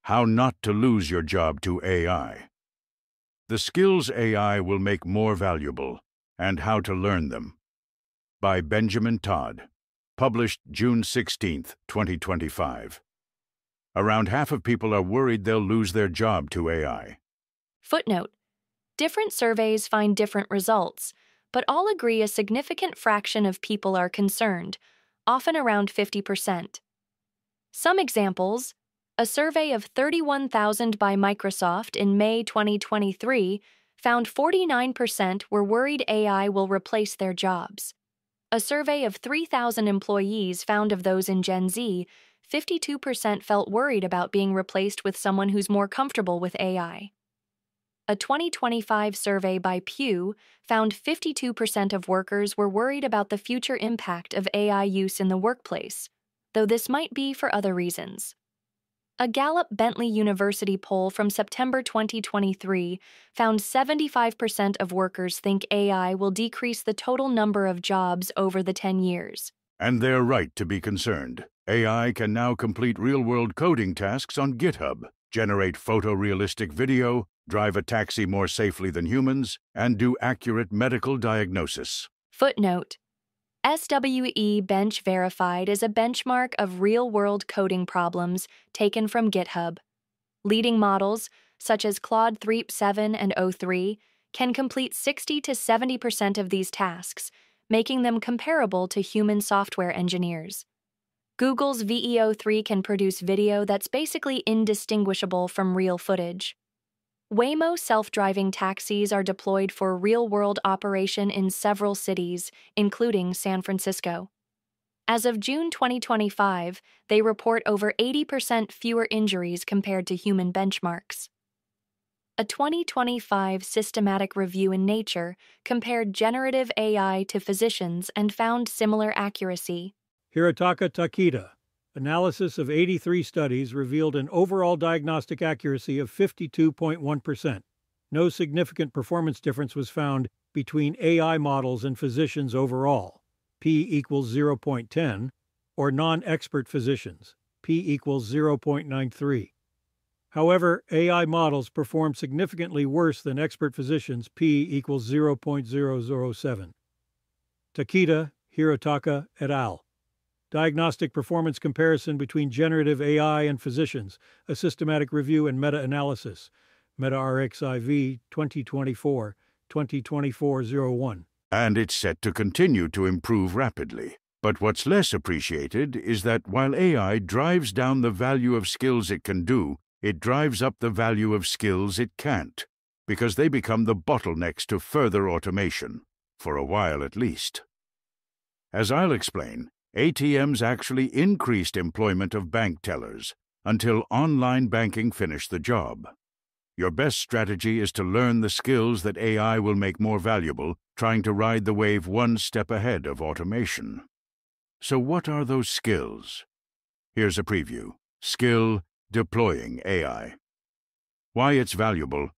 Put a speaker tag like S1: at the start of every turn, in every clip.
S1: How not to lose your job to AI. The skills AI will make more valuable, and how to learn them. By Benjamin Todd. Published June 16, 2025. Around half of people are worried they'll lose their job to AI.
S2: Footnote: different surveys find different results, but all agree a significant fraction of people are concerned, often around 50%. Some examples: a survey of 31,000 by Microsoft in May 2023 found 49% were worried AI will replace their jobs. A survey of 3,000 employees found of those in Gen Z, 52% felt worried about being replaced with someone who's more comfortable with AI. A 2025 survey by Pew found 52% of workers were worried about the future impact of AI use in the workplace, though this might be for other reasons. A Gallup-Bentley University poll from September 2023 found 75% of workers think AI will decrease the total number of jobs over the 10 years.
S1: And they're right to be concerned. AI can now complete real-world coding tasks on GitHub, generate photorealistic video, drive a taxi more safely than humans, and do accurate medical diagnosis.
S2: Footnote: SWE Bench Verified is a benchmark of real-world coding problems taken from GitHub. Leading models, such as Claude 3.7 and o3, can complete 60 to 70% of these tasks, making them comparable to human software engineers. Google's VEO3 can produce video that's basically indistinguishable from real footage. Waymo self-driving taxis are deployed for real-world operation in several cities, including San Francisco. As of June 2025, they report over 80% fewer injuries compared to human benchmarks. A 2025 systematic review in Nature compared generative AI to physicians and found similar accuracy.
S3: Hirotaka Takeda. Analysis of 83 studies revealed an overall diagnostic accuracy of 52.1%. No significant performance difference was found between AI models and physicians overall, p equals 0.10, or non-expert physicians, p equals 0.93. However, AI models perform significantly worse than expert physicians, p equals 0.007. Takeda, Hirotaka, et al. Diagnostic Performance Comparison between Generative AI and Physicians, a Systematic Review and Meta-Analysis, Meta-RxIV 2024-2024-01.
S1: And it's set to continue to improve rapidly. But what's less appreciated is that while AI drives down the value of skills it can do, it drives up the value of skills it can't, because they become the bottlenecks to further automation, for a while at least. As I'll explain, ATMs actually increased employment of bank tellers until online banking finished the job. Your best strategy is to learn the skills that AI will make more valuable, trying to ride the wave one step ahead of automation. So what are those skills? Here's a preview. Skill: deploying AI. Why it's valuable.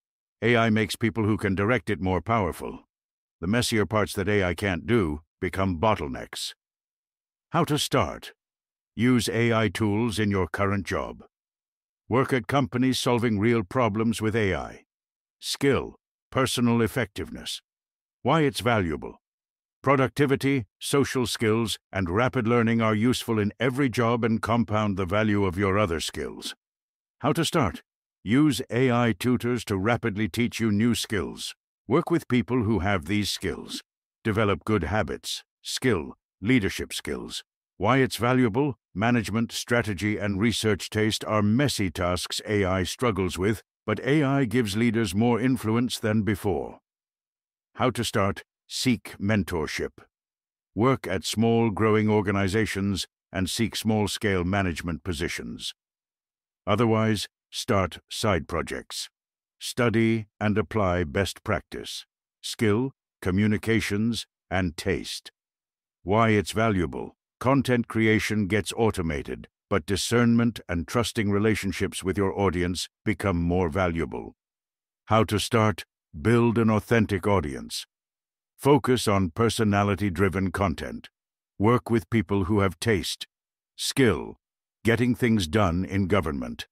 S1: AI makes people who can direct it more powerful. The messier parts that AI can't do become bottlenecks. How to start. Use AI tools in your current job. Work at companies solving real problems with AI. Skill: personal effectiveness. Why it's valuable. Productivity, social skills, and rapid learning are useful in every job and compound the value of your other skills. How to start. Use AI tutors to rapidly teach you new skills. Work with people who have these skills. Develop good habits. Skill: leadership skills. Why it's valuable. Management, strategy, and research taste are messy tasks AI struggles with, but AI gives leaders more influence than before. How to start. Seek mentorship. Work at small, growing organizations and seek small-scale management positions. Otherwise, start side projects. Study and apply best practice. Skill, communications, and taste. Why it's valuable. Content creation gets automated, but discernment and trusting relationships with your audience become more valuable. How to start. Build an authentic audience. Focus on personality-driven content. Work with people who have taste. Skill: getting things done in government.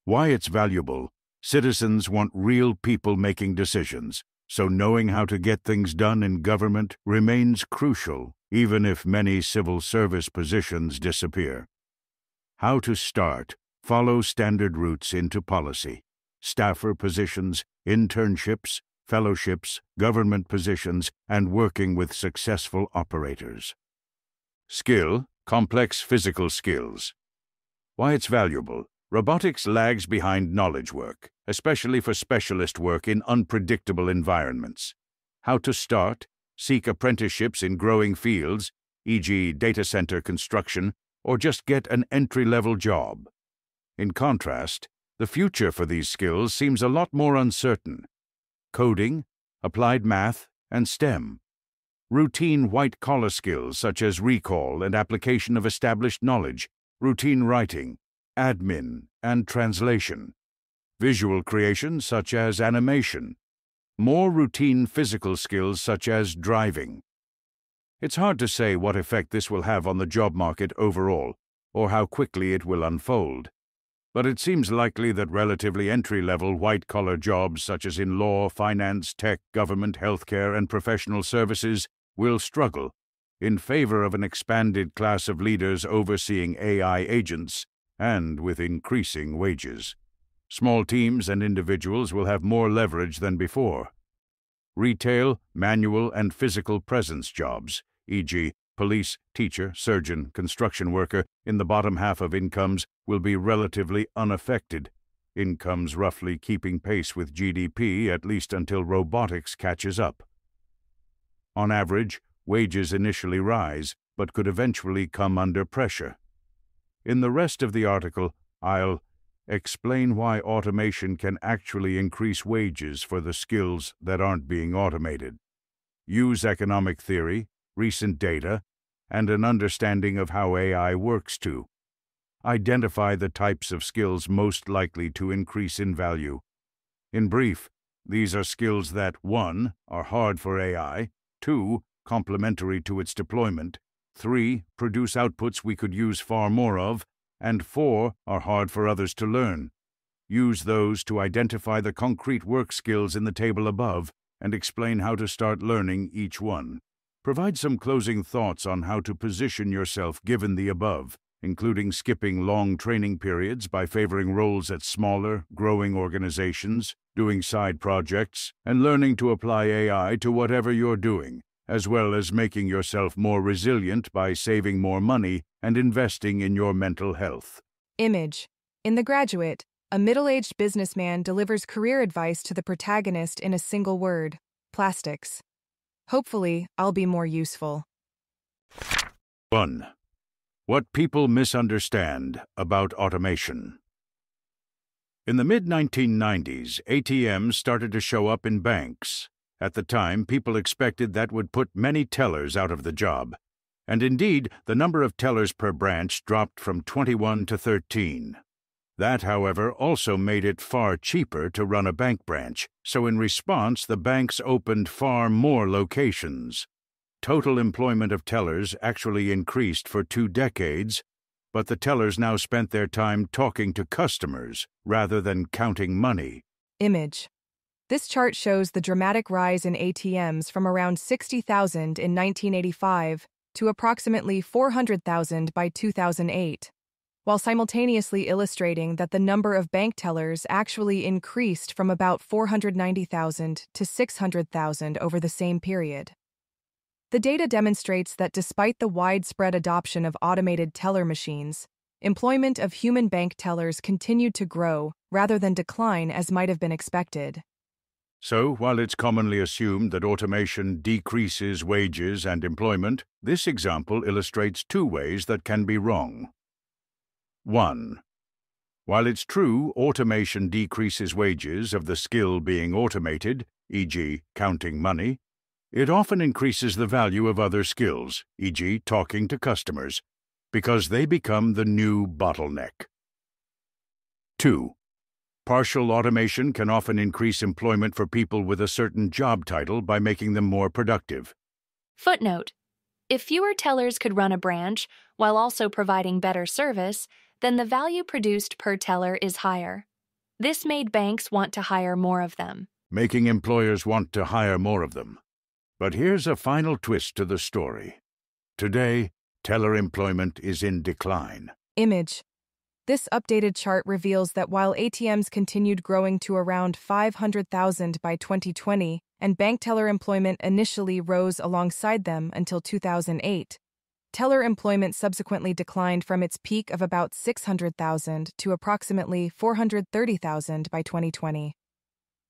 S1: Why it's valuable. Citizens want real people making decisions, so knowing how to get things done in government remains crucial, even if many civil service positions disappear. How to start. Follow standard routes into policy. Staffer positions, internships, fellowships, government positions, and working with successful operators. Skill. Complex physical skills. Why it's valuable. Robotics lags behind knowledge work, especially for specialist work in unpredictable environments. How to start. Seek apprenticeships in growing fields, e.g. data center construction, or just get an entry-level job. In contrast, the future for these skills seems a lot more uncertain. Coding, applied math, and STEM. Routine white-collar skills such as recall and application of established knowledge, routine writing, admin, and translation. Visual creation such as animation. More routine physical skills such as driving. It's hard to say what effect this will have on the job market overall, or how quickly it will unfold. But it seems likely that relatively entry-level white-collar jobs such as in law, finance, tech, government, healthcare, and professional services will struggle in favor of an expanded class of leaders overseeing AI agents and with increasing wages. Small teams and individuals will have more leverage than before. Retail, manual, and physical presence jobs, e.g., police, teacher, surgeon, construction worker, in the bottom half of incomes will be relatively unaffected, incomes roughly keeping pace with GDP at least until robotics catches up. On average, wages initially rise, but could eventually come under pressure. In the rest of the article, I'll explain why automation can actually increase wages for the skills that aren't being automated. Use economic theory, recent data, and an understanding of how AI works to identify the types of skills most likely to increase in value. In brief, these are skills that 1. Are hard for AI, 2. Complementary to its deployment, 3. Produce outputs we could use far more of, and 4. Are hard for others to learn. Use those to identify the concrete work skills in the table above and explain how to start learning each one. Provide some closing thoughts on how to position yourself given the above, including skipping long training periods by favoring roles at smaller, growing organizations, doing side projects, and learning to apply AI to whatever you're doing, as well as making yourself more resilient by saving more money and investing in your mental health.
S4: Image. In The Graduate, a middle-aged businessman delivers career advice to the protagonist in a single word: plastics. Hopefully, I'll be more useful.
S1: 1. What people misunderstand about automation. In the mid-1990s, ATMs started to show up in banks. At the time, people expected that would put many tellers out of the job. And indeed, the number of tellers per branch dropped from 21 to 13. That, however, also made it far cheaper to run a bank branch, so in response, the banks opened far more locations. Total employment of tellers actually increased for 2 decades, but the tellers now spent their time talking to customers rather than counting money.
S4: Image. This chart shows the dramatic rise in ATMs from around 60,000 in 1985 to approximately 400,000 by 2008, while simultaneously illustrating that the number of bank tellers actually increased from about 490,000 to 600,000 over the same period. The data demonstrates that despite the widespread adoption of automated teller machines, employment of human bank tellers continued to grow rather than decline as might have been expected.
S1: So, while it's commonly assumed that automation decreases wages and employment, this example illustrates 2 ways that can be wrong. 1. While it's true automation decreases wages of the skill being automated, e.g., counting money, it often increases the value of other skills, e.g., talking to customers, because they become the new bottleneck. 2. Partial automation can often increase employment for people with a certain job title by making them more productive.
S2: Footnote: if fewer tellers could run a branch while also providing better service, then the value produced per teller is higher. This made banks want to hire more of them.
S1: making employers want to hire more of them. But here's a final twist to the story. Today, teller employment is in decline.
S4: Image. This updated chart reveals that while ATMs continued growing to around 500,000 by 2020, and bank teller employment initially rose alongside them until 2008, teller employment subsequently declined from its peak of about 600,000 to approximately 430,000 by 2020.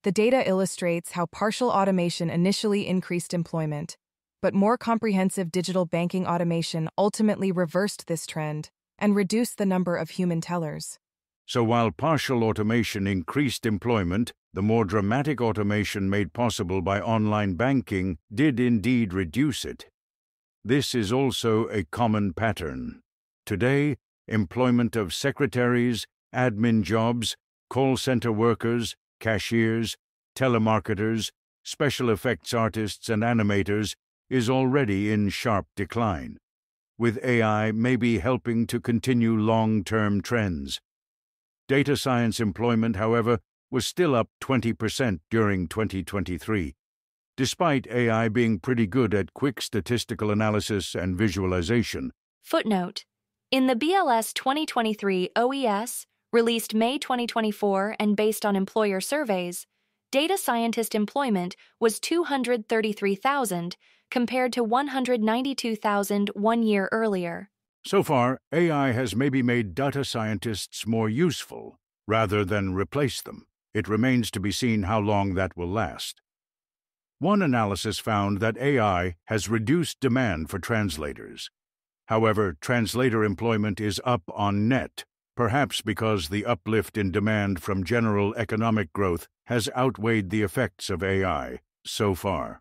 S4: The data illustrates how partial automation initially increased employment, but more comprehensive digital banking automation ultimately reversed this trend and reduced the number of human tellers.
S1: So while partial automation increased employment, the more dramatic automation made possible by online banking did indeed reduce it. This is also a common pattern. Today, employment of secretaries, admin jobs, call center workers, cashiers, telemarketers, special effects artists, and animators is already in sharp decline, with AI maybe helping to continue long-term trends. Data science employment, however, was still up 20% during 2023, despite AI being pretty good at quick statistical analysis and visualization.
S2: Footnote: in the BLS 2023 OES, released May 2024 and based on employer surveys, data scientist employment was 233,000 compared to 192,000 1 year earlier.
S1: So far, AI has maybe made data scientists more useful rather than replace them. It remains to be seen how long that will last. One analysis found that AI has reduced demand for translators. However, translator employment is up on net, perhaps because the uplift in demand from general economic growth has outweighed the effects of AI so far.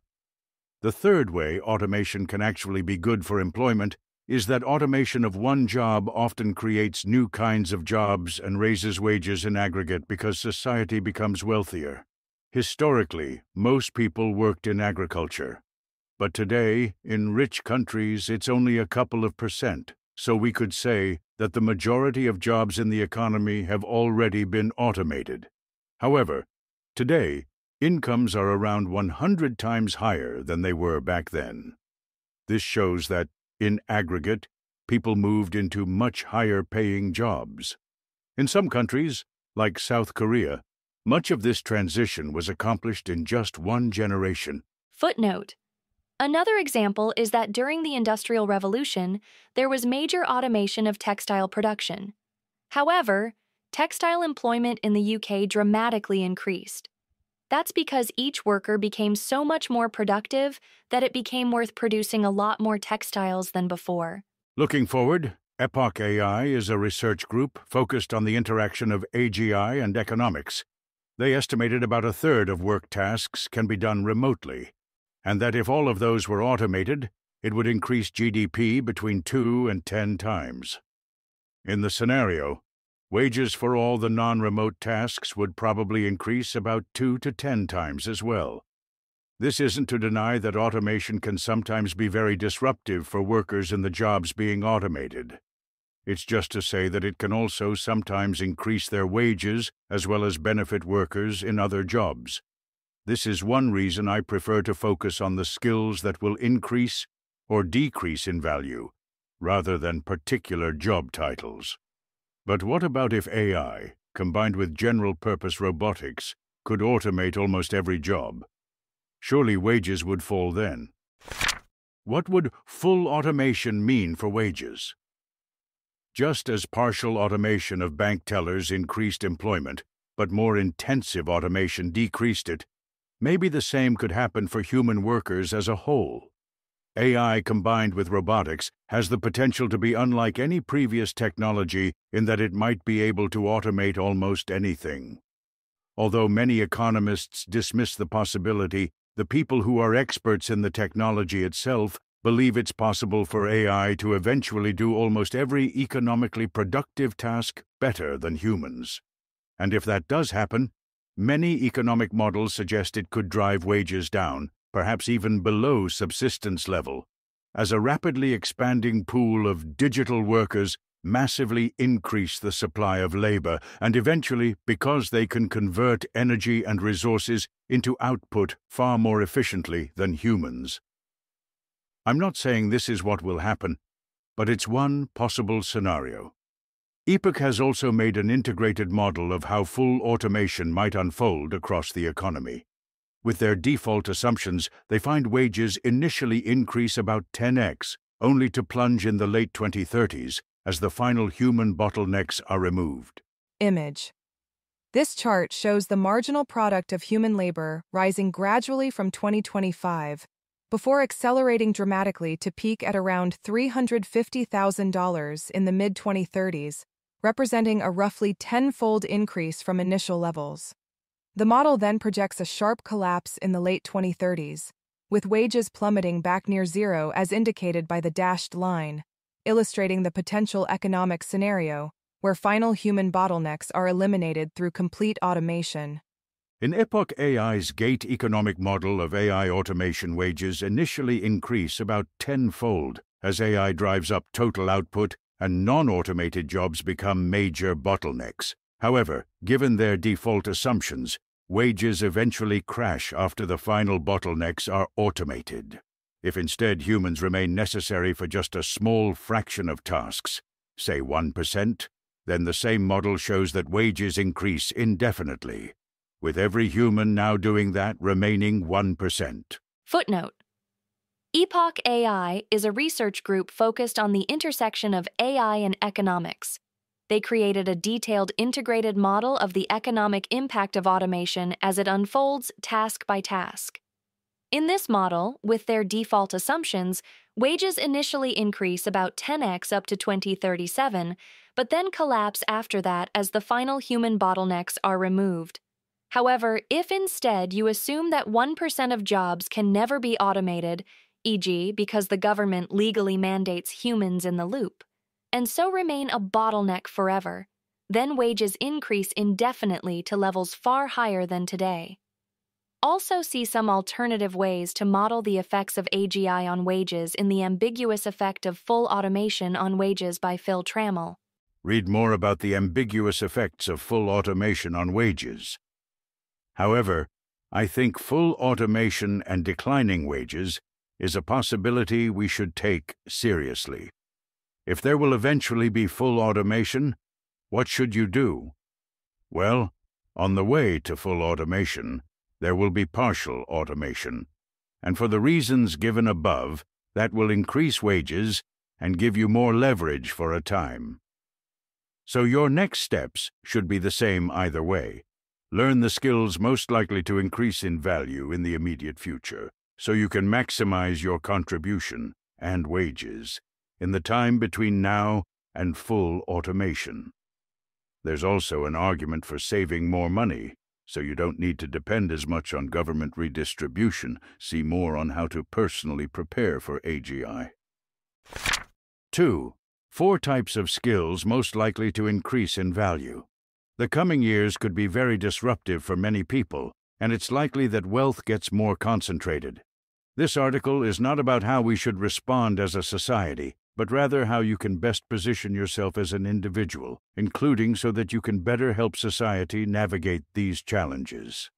S1: The third way automation can actually be good for employment is that automation of one job often creates new kinds of jobs and raises wages in aggregate because society becomes wealthier. Historically, most people worked in agriculture, but today, in rich countries, it's only a couple of percent, so we could say that the majority of jobs in the economy have already been automated. However, today, incomes are around 100 times higher than they were back then. This shows that, in aggregate, people moved into much higher-paying jobs. In some countries, like South Korea, much of this transition was accomplished in just one generation.
S2: Footnote: another example is that during the Industrial Revolution, there was major automation of textile production. However, textile employment in the UK dramatically increased. That's because each worker became so much more productive that it became worth producing a lot more textiles than before.
S1: Looking forward, Epoch AI is a research group focused on the interaction of AGI and economics. They estimated about a third of work tasks can be done remotely, and that if all of those were automated, it would increase GDP between 2 and 10 times. In the scenario, wages for all the non-remote tasks would probably increase about 2 to 10 times as well. This isn't to deny that automation can sometimes be very disruptive for workers in the jobs being automated. It's just to say that it can also sometimes increase their wages as well as benefit workers in other jobs. This is one reason I prefer to focus on the skills that will increase or decrease in value, rather than particular job titles. But what about if AI, combined with general-purpose robotics, could automate almost every job? Surely wages would fall then. What would full automation mean for wages? Just as partial automation of bank tellers increased employment, but more intensive automation decreased it, maybe the same could happen for human workers as a whole. AI combined with robotics has the potential to be unlike any previous technology in that it might be able to automate almost anything. Although many economists dismiss the possibility, the people who are experts in the technology itself believe it's possible for AI to eventually do almost every economically productive task better than humans. And if that does happen, many economic models suggest it could drive wages down, perhaps even below subsistence level, as a rapidly expanding pool of digital workers massively increase the supply of labor, and eventually, because they can convert energy and resources into output far more efficiently than humans. I'm not saying this is what will happen, but it's one possible scenario. Epoch has also made an integrated model of how full automation might unfold across the economy. With their default assumptions, they find wages initially increase about 10x, only to plunge in the late 2030s as the final human bottlenecks are removed.
S4: Image. This chart shows the marginal product of human labor rising gradually from 2025, before accelerating dramatically to peak at around $350,000 in the mid-2030s, representing a roughly tenfold increase from initial levels. The model then projects a sharp collapse in the late 2030s, with wages plummeting back near zero as indicated by the dashed line, illustrating the potential economic scenario where final human bottlenecks are eliminated through complete automation.
S1: In Epoch AI's gate economic model of AI automation, wages initially increase about tenfold as AI drives up total output and non-automated jobs become major bottlenecks. However, given their default assumptions, wages eventually crash after the final bottlenecks are automated. If instead humans remain necessary for just a small fraction of tasks, say 1%, then the same model shows that wages increase indefinitely, with every human now doing that remaining 1%.
S2: Footnote. Epoch AI is a research group focused on the intersection of AI and economics. They created a detailed integrated model of the economic impact of automation as it unfolds task by task. In this model, with their default assumptions, wages initially increase about 10x up to 2037, but then collapse after that as the final human bottlenecks are removed. However, if instead you assume that 1% of jobs can never be automated, e.g., because the government legally mandates humans in the loop, and so remain a bottleneck forever, then wages increase indefinitely to levels far higher than today. Also see some alternative ways to model the effects of AGI on wages in The Ambiguous Effect of Full Automation on Wages by Phil Trammell.
S1: Read more about the ambiguous effects of full automation on wages. However, I think full automation and declining wages is a possibility we should take seriously. If there will eventually be full automation, what should you do? Well, on the way to full automation, there will be partial automation, and for the reasons given above, that will increase wages and give you more leverage for a time. So your next steps should be the same either way. Learn the skills most likely to increase in value in the immediate future, so you can maximize your contribution and wages in the time between now and full automation. There's also an argument for saving more money, so you don't need to depend as much on government redistribution. See more on how to personally prepare for AGI. 2. 4 types of skills most likely to increase in value. The coming years could be very disruptive for many people, and it's likely that wealth gets more concentrated. This article is not about how we should respond as a society, but rather how you can best position yourself as an individual, including so that you can better help society navigate these challenges.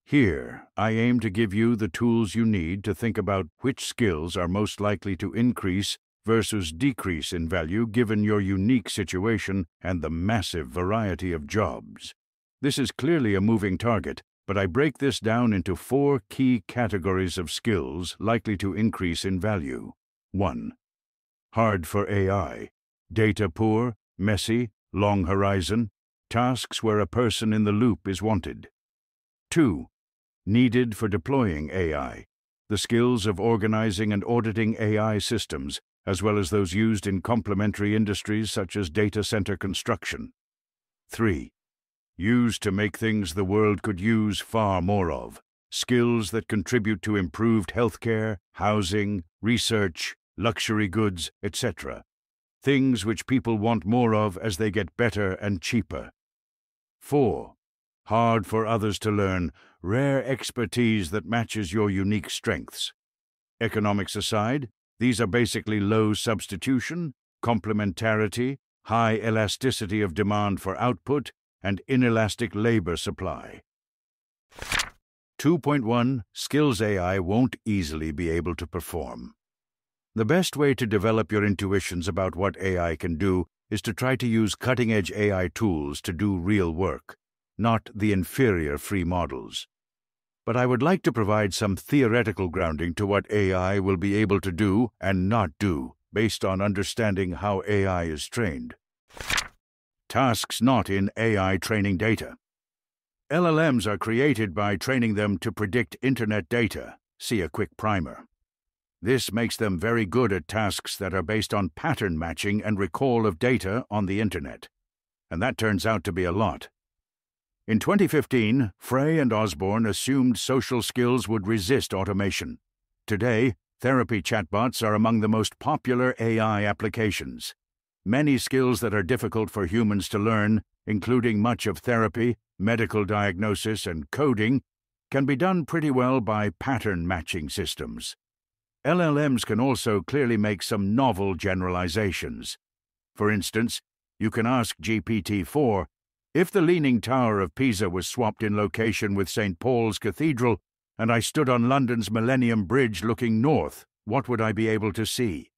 S1: Here, I aim to give you the tools you need to think about which skills are most likely to increase versus decrease in value given your unique situation and the massive variety of jobs. This is clearly a moving target, but I break this down into 4 key categories of skills likely to increase in value. 1. Hard for AI. Data poor, messy, long horizon, tasks where a person in the loop is wanted. 2. Needed for deploying AI. The skills of organizing and auditing AI systems, as well as those used in complementary industries such as data center construction. 3. Used to make things the world could use far more of. Skills that contribute to improved healthcare, housing, research, luxury goods, etc. Things which people want more of as they get better and cheaper. 4. Hard for others to learn, rare expertise that matches your unique strengths. Economics aside, these are basically low substitution, complementarity, high elasticity of demand for output, and inelastic labor supply. 2.1 Skills AI won't easily be able to perform. The best way to develop your intuitions about what AI can do is to try to use cutting-edge AI tools to do real work, not the inferior free models. But I would like to provide some theoretical grounding to what AI will be able to do and not do based on understanding how AI is trained. Tasks not in AI training data. LLMs are created by training them to predict internet data. See a quick primer. This makes them very good at tasks that are based on pattern matching and recall of data on the internet. And that turns out to be a lot. In 2015, Frey and Osborne assumed social skills would resist automation. Today, therapy chatbots are among the most popular AI applications. Many skills that are difficult for humans to learn, including much of therapy, medical diagnosis, and coding, can be done pretty well by pattern matching systems. LLMs can also clearly make some novel generalizations. For instance, you can ask GPT-4, if the Leaning Tower of Pisa was swapped in location with St. Paul's Cathedral, and I stood on London's Millennium Bridge looking north, what would I be able to see?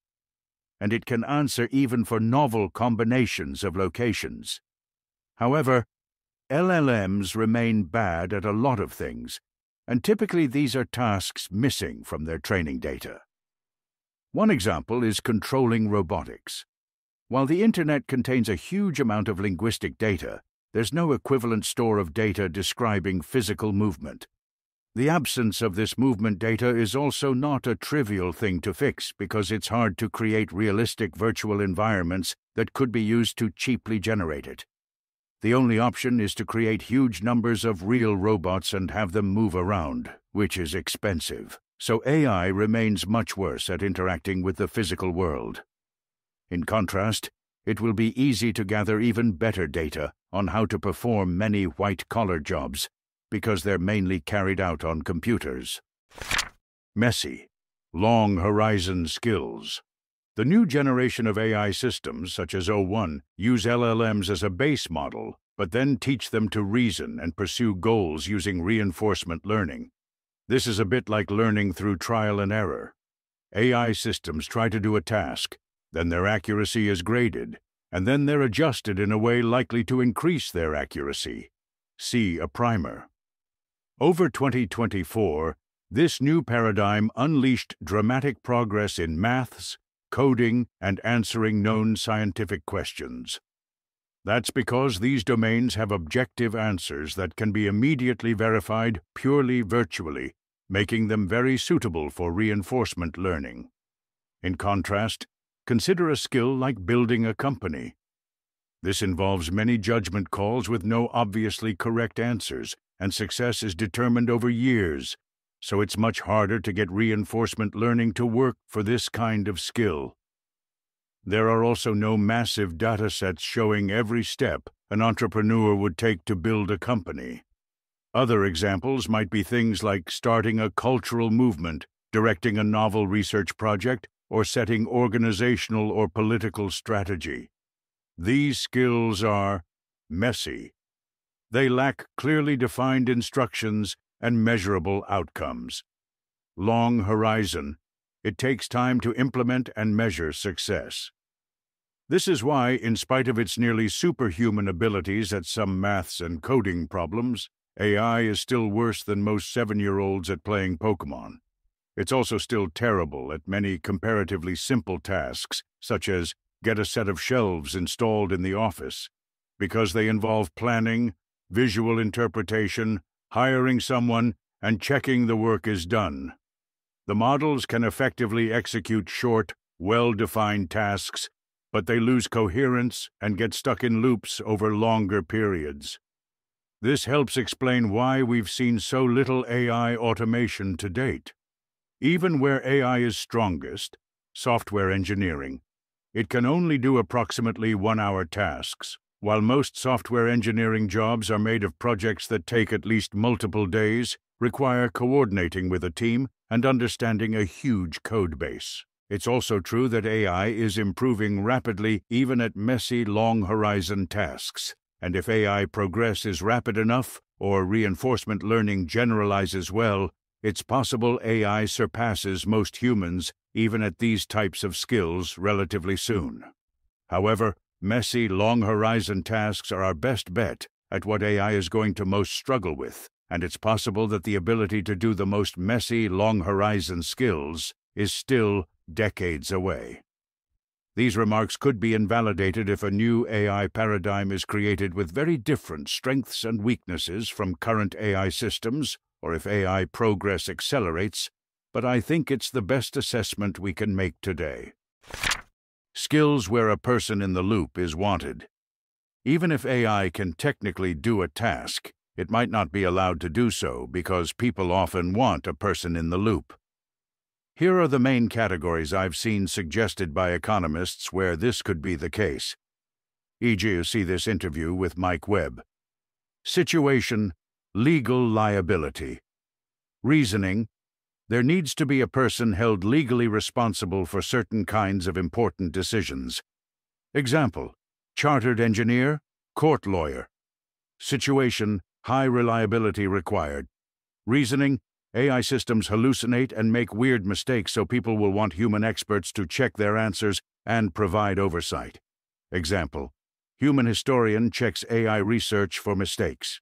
S1: And it can answer even for novel combinations of locations. However, LLMs remain bad at a lot of things, and typically these are tasks missing from their training data. One example is controlling robotics. While the Internet contains a huge amount of linguistic data, there's no equivalent store of data describing physical movement. The absence of this movement data is also not a trivial thing to fix because it's hard to create realistic virtual environments that could be used to cheaply generate it. The only option is to create huge numbers of real robots and have them move around, which is expensive. So AI remains much worse at interacting with the physical world. In contrast, it will be easy to gather even better data on how to perform many white-collar jobs, because they're mainly carried out on computers. Messy, long-horizon skills. The new generation of AI systems, such as O1, use LLMs as a base model, but then teach them to reason and pursue goals using reinforcement learning. This is a bit like learning through trial and error. AI systems try to do a task, then their accuracy is graded, and then they're adjusted in a way likely to increase their accuracy. See a primer. Over 2024, this new paradigm unleashed dramatic progress in maths, coding, and answering known scientific questions. That's because these domains have objective answers that can be immediately verified purely virtually, making them very suitable for reinforcement learning. In contrast, consider a skill like building a company. This involves many judgment calls with no obviously correct answers, and success is determined over years, so it's much harder to get reinforcement learning to work for this kind of skill. There are also no massive datasets showing every step an entrepreneur would take to build a company. Other examples might be things like starting a cultural movement, directing a novel research project, or setting organizational or political strategy. These skills are messy. They lack clearly defined instructions and measurable outcomes. Long horizon. It takes time to implement and measure success. This is why, in spite of its nearly superhuman abilities at some maths and coding problems, AI is still worse than most 7-year-olds at playing Pokemon. It's also still terrible at many comparatively simple tasks, such as get a set of shelves installed in the office, because they involve planning, visual interpretation, hiring someone, and checking the work is done. The models can effectively execute short, well-defined tasks, but they lose coherence and get stuck in loops over longer periods. This helps explain why we've seen so little AI automation to date. Even where AI is strongest, software engineering, it can only do approximately 1-hour tasks, while most software engineering jobs are made of projects that take at least multiple days, require coordinating with a team, and understanding a huge code base. It's also true that AI is improving rapidly even at messy, long-horizon tasks. And if AI progress is rapid enough, or reinforcement learning generalizes well, it's possible AI surpasses most humans even at these types of skills relatively soon. However, messy, long-horizon tasks are our best bet at what AI is going to most struggle with, and it's possible that the ability to do the most messy, long-horizon skills is still decades away. These remarks could be invalidated if a new AI paradigm is created with very different strengths and weaknesses from current AI systems, or if AI progress accelerates, but I think it's the best assessment we can make today. Skills where a person in the loop is wanted. Even if AI can technically do a task, it might not be allowed to do so because people often want a person in the loop. Here are the main categories I've seen suggested by economists where this could be the case. E.g., you see this interview with Mike Webb. Situation: legal liability. Reasoning: there needs to be a person held legally responsible for certain kinds of important decisions. Example: chartered engineer, court lawyer. Situation: high reliability required. Reasoning: AI systems hallucinate and make weird mistakes, so people will want human experts to check their answers and provide oversight. Example: human historian checks AI research for mistakes.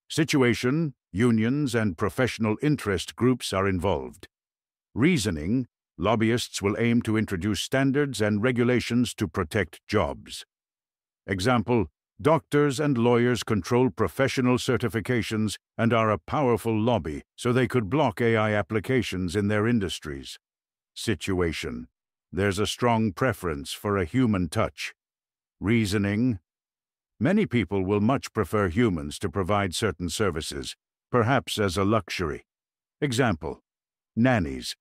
S1: Situation: unions and professional interest groups are involved. Reasoning: lobbyists will aim to introduce standards and regulations to protect jobs. Example: doctors and lawyers control professional certifications and are a powerful lobby, so they could block AI applications in their industries. Situation: there's a strong preference for a human touch. Reasoning: many people will much prefer humans to provide certain services, perhaps as a luxury. Example: nannies,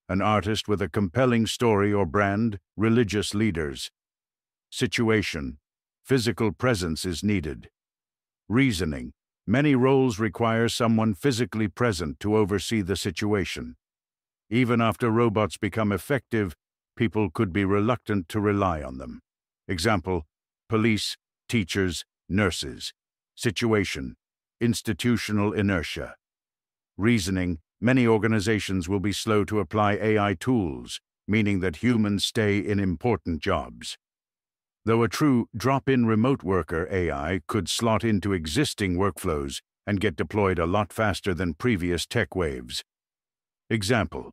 S1: an artist with a compelling story or brand, religious leaders. Situation: physical presence is needed. Reasoning: many roles require someone physically present to oversee the situation. Even after robots become effective, people could be reluctant to rely on them. Example: police, teachers, nurses. Situation: institutional inertia. Reasoning: many organizations will be slow to apply AI tools, meaning that humans stay in important jobs. Though a true drop-in remote worker AI could slot into existing workflows and get deployed a lot faster than previous tech waves. Example: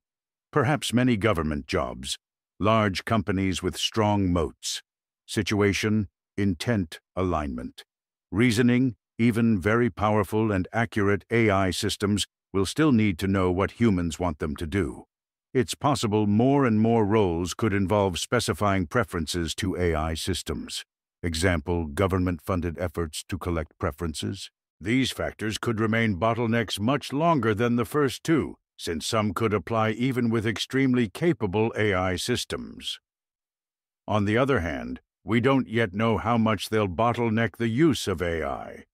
S1: perhaps many government jobs, large companies with strong moats. Situation: intent alignment. Reasoning: even very powerful and accurate AI systems will still need to know what humans want them to do. It's possible more and more roles could involve specifying preferences to AI systems. Example: government-funded efforts to collect preferences. These factors could remain bottlenecks much longer than the first two, since some could apply even with extremely capable AI systems. On the other hand, we don't yet know how much they'll bottleneck the use of AI.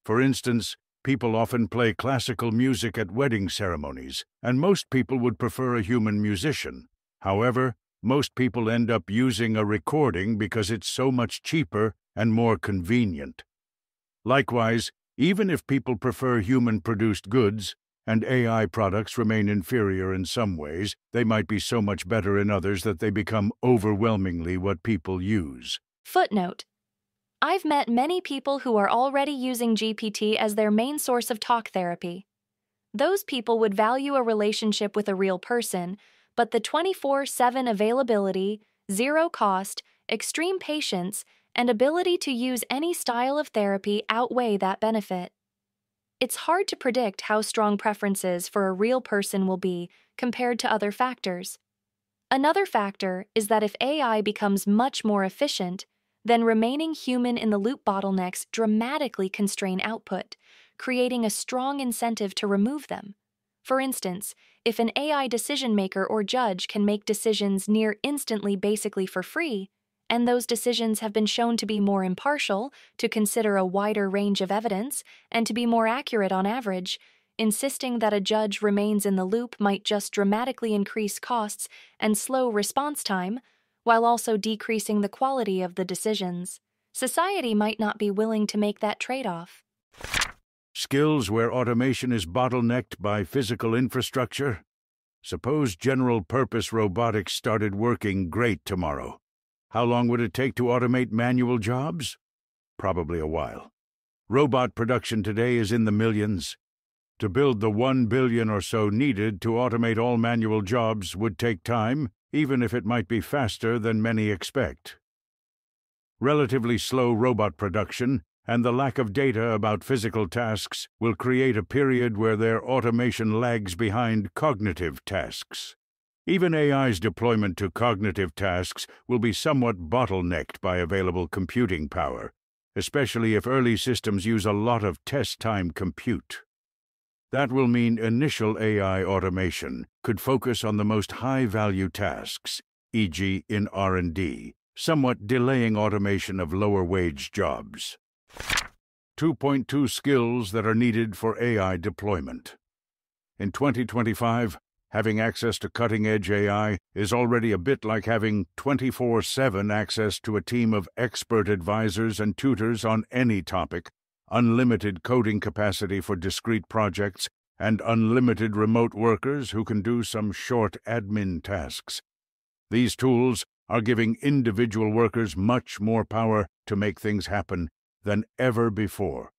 S1: For instance, people often play classical music at wedding ceremonies, and most people would prefer a human musician. However, most people end up using a recording because it's so much cheaper and more convenient. Likewise, even if people prefer human-produced goods, and AI products remain inferior in some ways, they might be so much better in others that they become overwhelmingly what people use.
S2: Footnote: I've met many people who are already using GPT as their main source of talk therapy. Those people would value a relationship with a real person, but the 24/7 availability, zero cost, extreme patience, and ability to use any style of therapy outweigh that benefit. It's hard to predict how strong preferences for a real person will be compared to other factors. Another factor is that if AI becomes much more efficient, then remaining human-in-the-loop bottlenecks dramatically constrain output, creating a strong incentive to remove them. For instance, if an AI decision-maker or judge can make decisions near instantly basically for free, and those decisions have been shown to be more impartial, to consider a wider range of evidence, and to be more accurate on average, insisting that a judge remains in the loop might just dramatically increase costs and slow response time, while also decreasing the quality of the decisions. Society might not be willing to make that trade-off.
S1: Skills where automation is bottlenecked by physical infrastructure? Suppose general-purpose robotics started working great tomorrow. How long would it take to automate manual jobs? Probably a while. Robot production today is in the millions. To build the 1 billion or so needed to automate all manual jobs would take time, even if it might be faster than many expect. Relatively slow robot production and the lack of data about physical tasks will create a period where their automation lags behind cognitive tasks. Even AI's deployment to cognitive tasks will be somewhat bottlenecked by available computing power, especially if early systems use a lot of test-time compute. That will mean initial AI automation could focus on the most high-value tasks, e.g. in R&D, somewhat delaying automation of lower-wage jobs. 2.2 skills that are needed for AI deployment. In 2025, having access to cutting-edge AI is already a bit like having 24/7 access to a team of expert advisors and tutors on any topic, unlimited coding capacity for discrete projects, and unlimited remote workers who can do some short admin tasks. These tools are giving individual workers much more power to make things happen than ever before.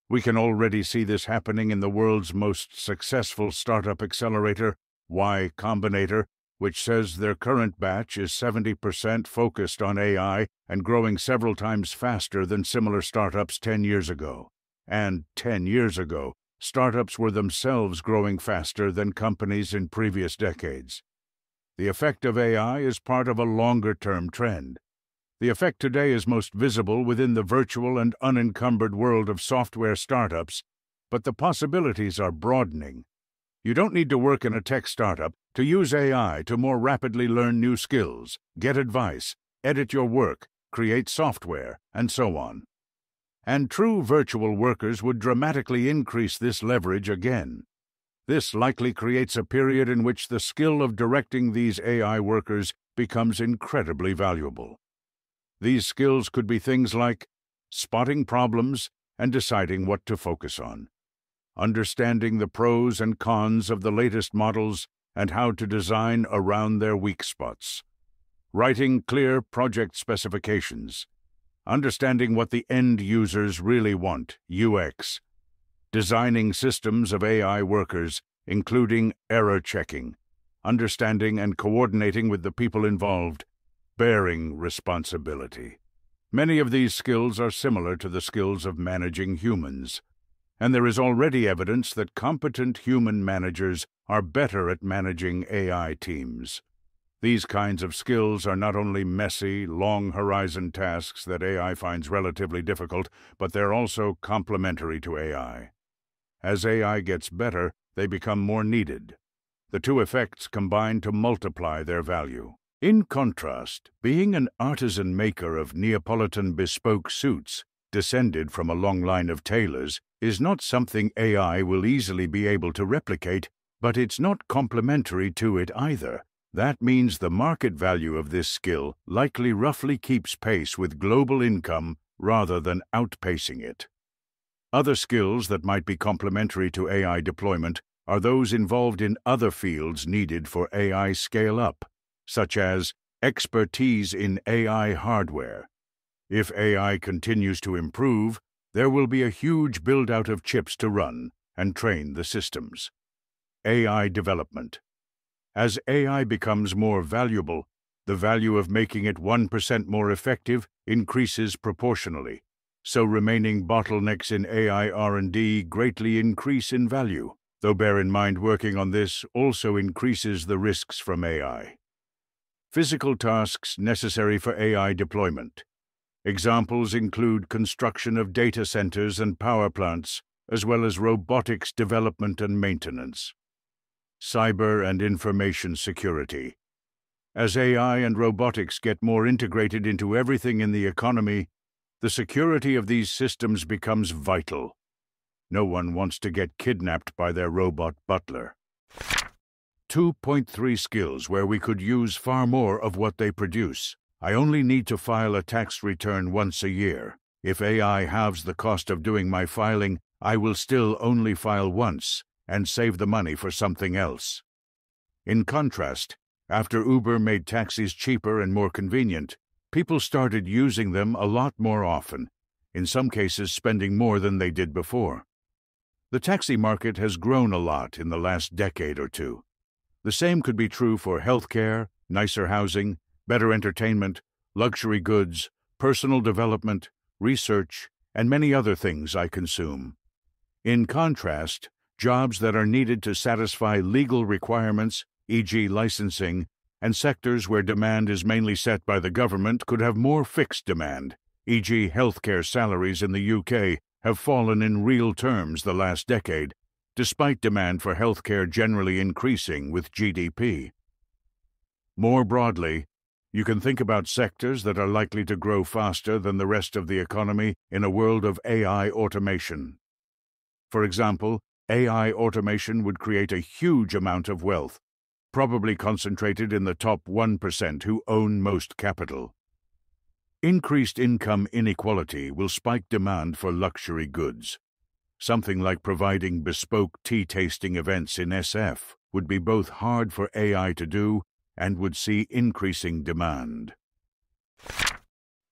S1: We can already see this happening in the world's most successful startup accelerator, Y Combinator, which says their current batch is 70% focused on AI and growing several times faster than similar startups 10 years ago. And 10 years ago, startups were themselves growing faster than companies in previous decades. The effect of AI is part of a longer-term trend. The effect today is most visible within the virtual and unencumbered world of software startups, but the possibilities are broadening. You don't need to work in a tech startup to use AI to more rapidly learn new skills, get advice, edit your work, create software, and so on. And true virtual workers would dramatically increase this leverage again. This likely creates a period in which the skill of directing these AI workers becomes incredibly valuable. These skills could be things like spotting problems and deciding what to focus on, understanding the pros and cons of the latest models and how to design around their weak spots, writing clear project specifications, understanding what the end users really want, UX, designing systems of AI workers, including error checking, understanding and coordinating with the people involved, bearing responsibility. Many of these skills are similar to the skills of managing humans, and there is already evidence that competent human managers are better at managing AI teams. These kinds of skills are not only messy, long-horizon tasks that AI finds relatively difficult, but they're also complementary to AI. As AI gets better, they become more needed. The two effects combine to multiply their value. In contrast, being an artisan maker of Neapolitan bespoke suits, descended from a long line of tailors, is not something AI will easily be able to replicate, but it's not complementary to it either. That means the market value of this skill likely roughly keeps pace with global income rather than outpacing it. Other skills that might be complementary to AI deployment are those involved in other fields needed for AI scale-up, such as expertise in AI hardware. If AI continues to improve, there will be a huge build-out of chips to run and train the systems. AI development. As AI becomes more valuable, the value of making it 1% more effective increases proportionally, so remaining bottlenecks in AI R&D greatly increase in value, though bear in mind working on this also increases the risks from AI. Physical tasks necessary for AI deployment. Examples include construction of data centers and power plants, as well as robotics development and maintenance. Cyber and information security. As AI and robotics get more integrated into everything in the economy, the security of these systems becomes vital. No one wants to get kidnapped by their robot butler. 2.3 skills where we could use far more of what they produce. I only need to file a tax return once a year. If AI halves the cost of doing my filing, I will still only file once and save the money for something else. In contrast, after Uber made taxis cheaper and more convenient, people started using them a lot more often, in some cases spending more than they did before. The taxi market has grown a lot in the last decade or two. The same could be true for healthcare, nicer housing, better entertainment, luxury goods, personal development, research, and many other things I consume. In contrast, jobs that are needed to satisfy legal requirements, e.g. licensing, and sectors where demand is mainly set by the government could have more fixed demand, e.g. healthcare salaries in the UK have fallen in real terms the last decade, despite demand for healthcare generally increasing with GDP. More broadly, you can think about sectors that are likely to grow faster than the rest of the economy in a world of AI automation. For example, AI automation would create a huge amount of wealth, probably concentrated in the top 1% who own most capital. Increased income inequality will spike demand for luxury goods. Something like providing bespoke tea-tasting events in SF would be both hard for AI to do and would see increasing demand.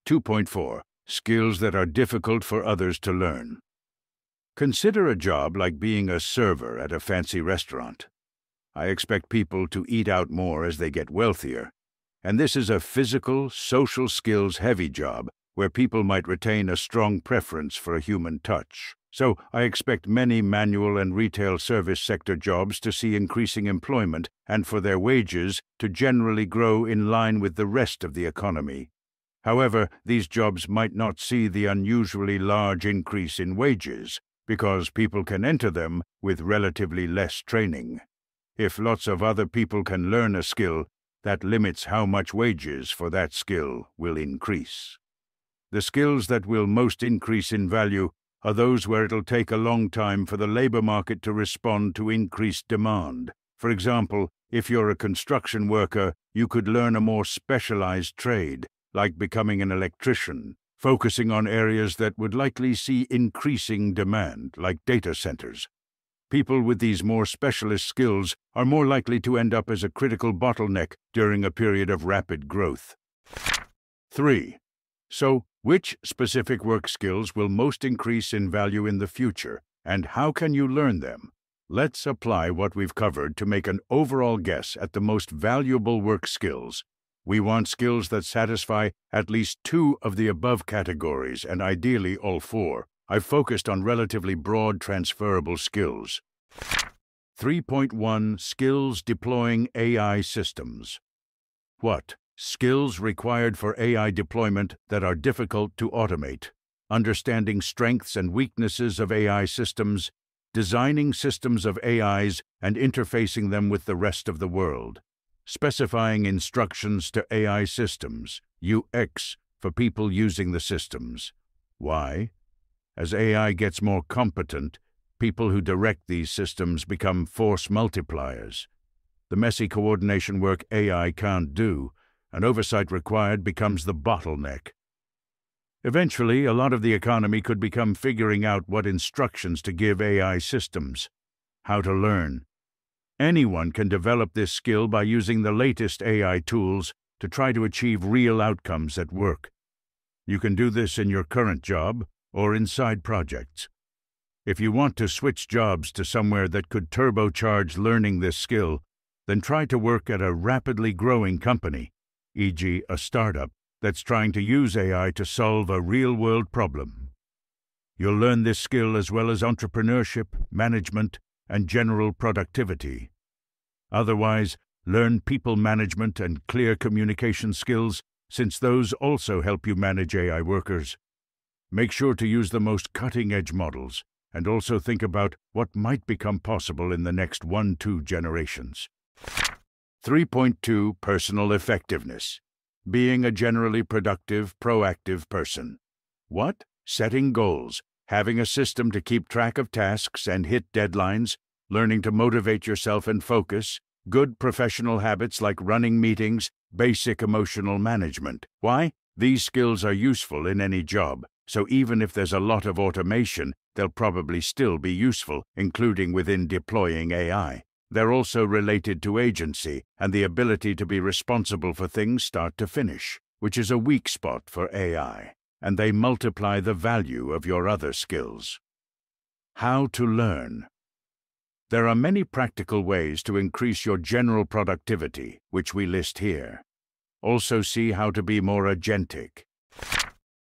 S1: 2.4. Skills that are difficult for others to learn. Consider a job like being a server at a fancy restaurant. I expect people to eat out more as they get wealthier, and this is a physical, social skills-heavy job where people might retain a strong preference for a human touch. So I expect many manual and retail service sector jobs to see increasing employment and for their wages to generally grow in line with the rest of the economy. However, these jobs might not see the unusually large increase in wages because people can enter them with relatively less training. If lots of other people can learn a skill, that limits how much wages for that skill will increase. The skills that will most increase in value are those where it'll take a long time for the labor market to respond to increased demand. For example, if you're a construction worker, you could learn a more specialized trade, like becoming an electrician, focusing on areas that would likely see increasing demand, like data centers. People with these more specialist skills are more likely to end up as a critical bottleneck during a period of rapid growth. 3. So, which specific work skills will most increase in value in the future, and how can you learn them? Let's apply what we've covered to make an overall guess at the most valuable work skills. We want skills that satisfy at least 2 of the above categories, and ideally all 4. I've focused on relatively broad transferable skills. 3.1 Skills deploying AI systems. What? Skills required for AI deployment that are difficult to automate. Understanding strengths and weaknesses of AI systems, designing systems of AIs and interfacing them with the rest of the world. Specifying instructions to AI systems, UX, for people using the systems. Why? As AI gets more competent, people who direct these systems become force multipliers. The messy coordination work AI can't do, and oversight required becomes the bottleneck. Eventually, a lot of the economy could become figuring out what instructions to give AI systems, how to learn. Anyone can develop this skill by using the latest AI tools to try to achieve real outcomes at work. You can do this in your current job or in side projects. If you want to switch jobs to somewhere that could turbocharge learning this skill, then try to work at a rapidly growing company, e.g. a startup, that's trying to use AI to solve a real-world problem. You'll learn this skill as well as entrepreneurship, management, and general productivity. Otherwise, learn people management and clear communication skills, since those also help you manage AI workers. Make sure to use the most cutting-edge models, and also think about what might become possible in the next 1-2 generations. 3.2 Personal effectiveness. Being a generally productive, proactive person. What? Setting goals, Having a system to keep track of tasks and hit deadlines, learning to motivate yourself and focus, good professional habits like running meetings, basic emotional management. Why? These skills are useful in any job, so even if there's a lot of automation, they'll probably still be useful, including within deploying AI. They're also related to agency and the ability to be responsible for things start to finish, which is a weak spot for AI, and they multiply the value of your other skills. How to learn. There are many practical ways to increase your general productivity, which we list here. Also see how to be more agentic.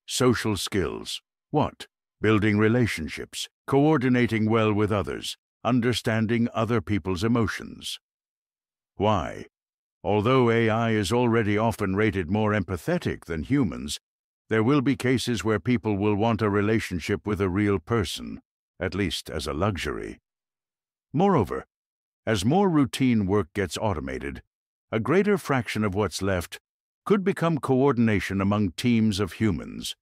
S1: Social skills. What? Building relationships, coordinating well with others, understanding other people's emotions. Why? Although AI is already often rated more empathetic than humans, there will be cases where people will want a relationship with a real person, at least as a luxury. Moreover, as more routine work gets automated, a greater fraction of what's left could become coordination among teams of humans,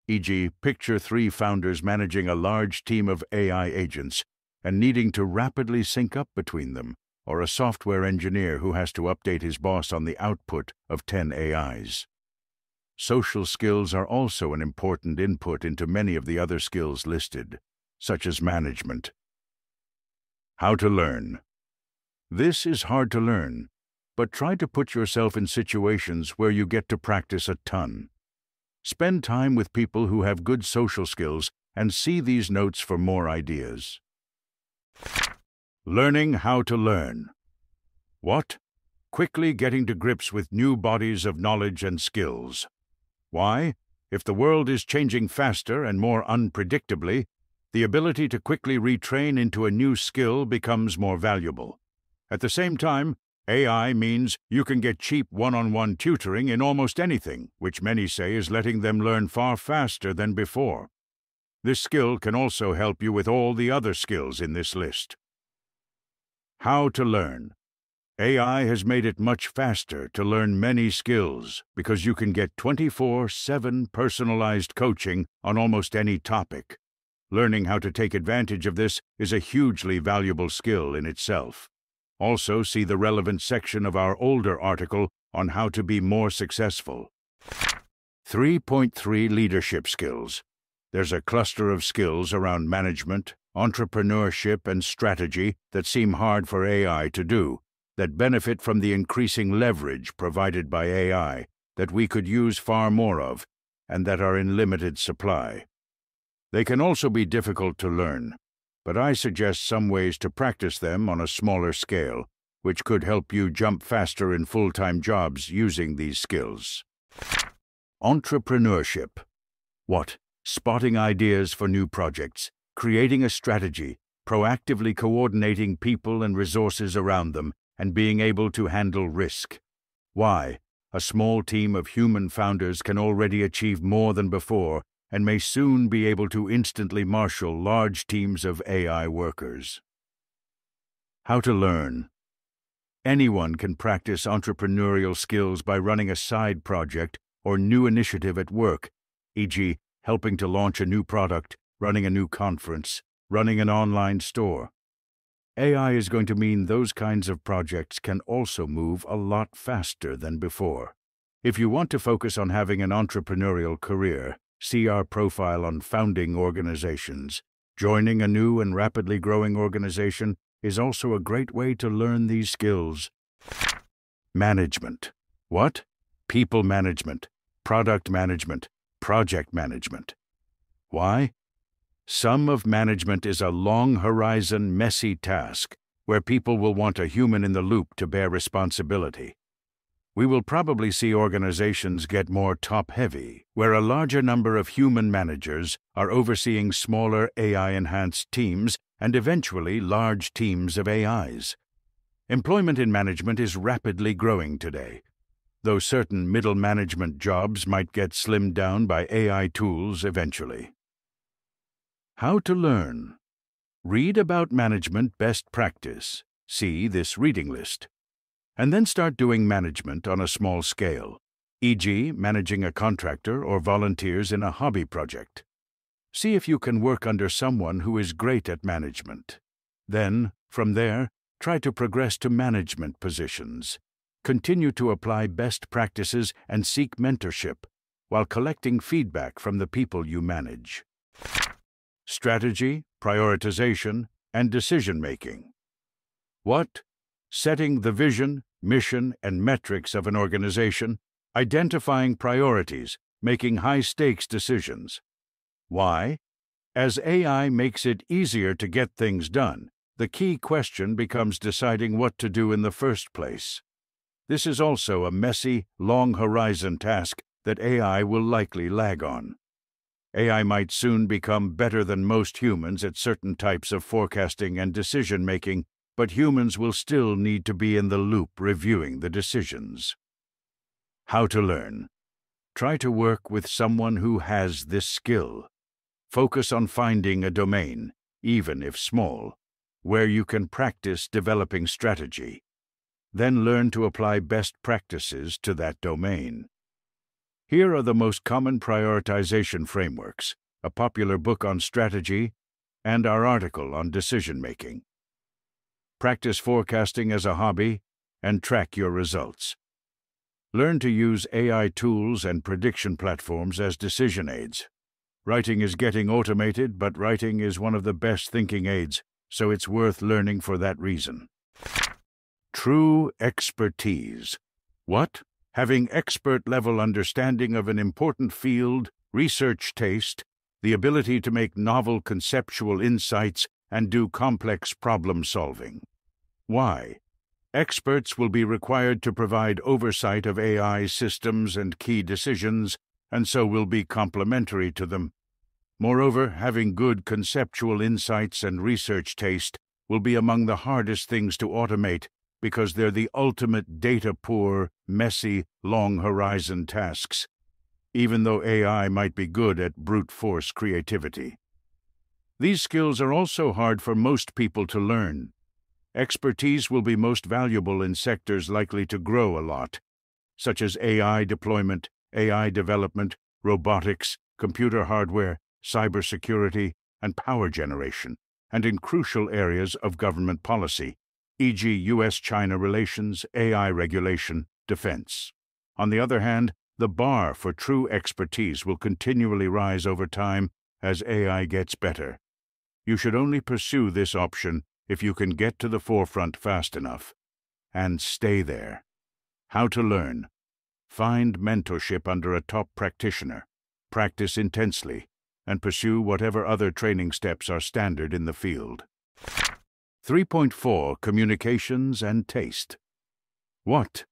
S1: e.g., picture 3 founders managing a large team of AI agents and needing to rapidly sync up between them, or a software engineer who has to update his boss on the output of 10 AIs. Social skills are also an important input into many of the other skills listed, such as management. How to learn. This is hard to learn, but try to put yourself in situations where you get to practice a ton. Spend time with people who have good social skills and see these notes for more ideas. Learning how to learn. What? Quickly getting to grips with new bodies of knowledge and skills. Why? If the world is changing faster and more unpredictably, the ability to quickly retrain into a new skill becomes more valuable. At the same time, AI means you can get cheap one-on-one tutoring in almost anything, which many say is letting them learn far faster than before. This skill can also help you with all the other skills in this list. How to learn. AI has made it much faster to learn many skills because you can get 24/7 personalized coaching on almost any topic. Learning how to take advantage of this is a hugely valuable skill in itself. Also, see the relevant section of our older article on how to be more successful. 3.3 Leadership skills. There's a cluster of skills around management, entrepreneurship, and strategy that seem hard for AI to do, that benefit from the increasing leverage provided by AI that we could use far more of, and that are in limited supply. They can also be difficult to learn, but I suggest some ways to practice them on a smaller scale, which could help you jump faster in full-time jobs using these skills. Entrepreneurship. What? Spotting ideas for new projects, creating a strategy, proactively coordinating people and resources around them, and being able to handle risk. Why? A small team of human founders can already achieve more than before and may soon be able to instantly marshal large teams of AI workers. How to learn. Anyone can practice entrepreneurial skills by running a side project or new initiative at work, e.g., helping to launch a new product, running a new conference, running an online store. AI is going to mean those kinds of projects can also move a lot faster than before. If you want to focus on having an entrepreneurial career, see our profile on founding organizations. Joining a new and rapidly growing organization is also a great way to learn these skills. Management. What? People management, product management, project management. Why? Some of management is a long-horizon, messy task where people will want a human in the loop to bear responsibility. We will probably see organizations get more top-heavy, where a larger number of human managers are overseeing smaller AI-enhanced teams and eventually large teams of AIs. Employment in management is rapidly growing today, though certain middle management jobs might get slimmed down by AI tools eventually. How to learn. Read about management best practice. See this reading list. And then start doing management on a small scale, e.g., managing a contractor or volunteers in a hobby project. See if you can work under someone who is great at management. Then, from there, try to progress to management positions. Continue to apply best practices and seek mentorship while collecting feedback from the people you manage. Strategy, prioritization, and decision-making. What? Setting the vision, mission, and metrics of an organization, identifying priorities, making high-stakes decisions. Why? As AI makes it easier to get things done, the key question becomes deciding what to do in the first place. This is also a messy, long-horizon task that AI will likely lag on. AI might soon become better than most humans at certain types of forecasting and decision-making, but humans will still need to be in the loop reviewing the decisions. How to learn. Try to work with someone who has this skill. Focus on finding a domain, even if small, where you can practice developing strategy. Then learn to apply best practices to that domain. Here are the most common prioritization frameworks, a popular book on strategy, and our article on decision-making. Practice forecasting as a hobby and track your results. Learn to use AI tools and prediction platforms as decision aids. Writing is getting automated, but writing is one of the best thinking aids, so it's worth learning for that reason. True expertise. What? Having expert-level understanding of an important field, research taste, the ability to make novel conceptual insights, and do complex problem-solving. Why? Experts will be required to provide oversight of AI systems and key decisions, and so will be complementary to them. Moreover, having good conceptual insights and research taste will be among the hardest things to automate because they're the ultimate data-poor, messy, long-horizon tasks, even though AI might be good at brute-force creativity. These skills are also hard for most people to learn. Expertise will be most valuable in sectors likely to grow a lot, such as AI deployment, AI development, robotics, computer hardware, cybersecurity, and power generation, and in crucial areas of government policy, e.g. U.S.-China relations, AI regulation, defense. On the other hand, the bar for true expertise will continually rise over time as AI gets better. You should only pursue this option if you can get to the forefront fast enough. And stay there. How to learn. Find mentorship under a top practitioner. Practice intensely, and pursue whatever other training steps are standard in the field. 3.4 Communications and Taste. What?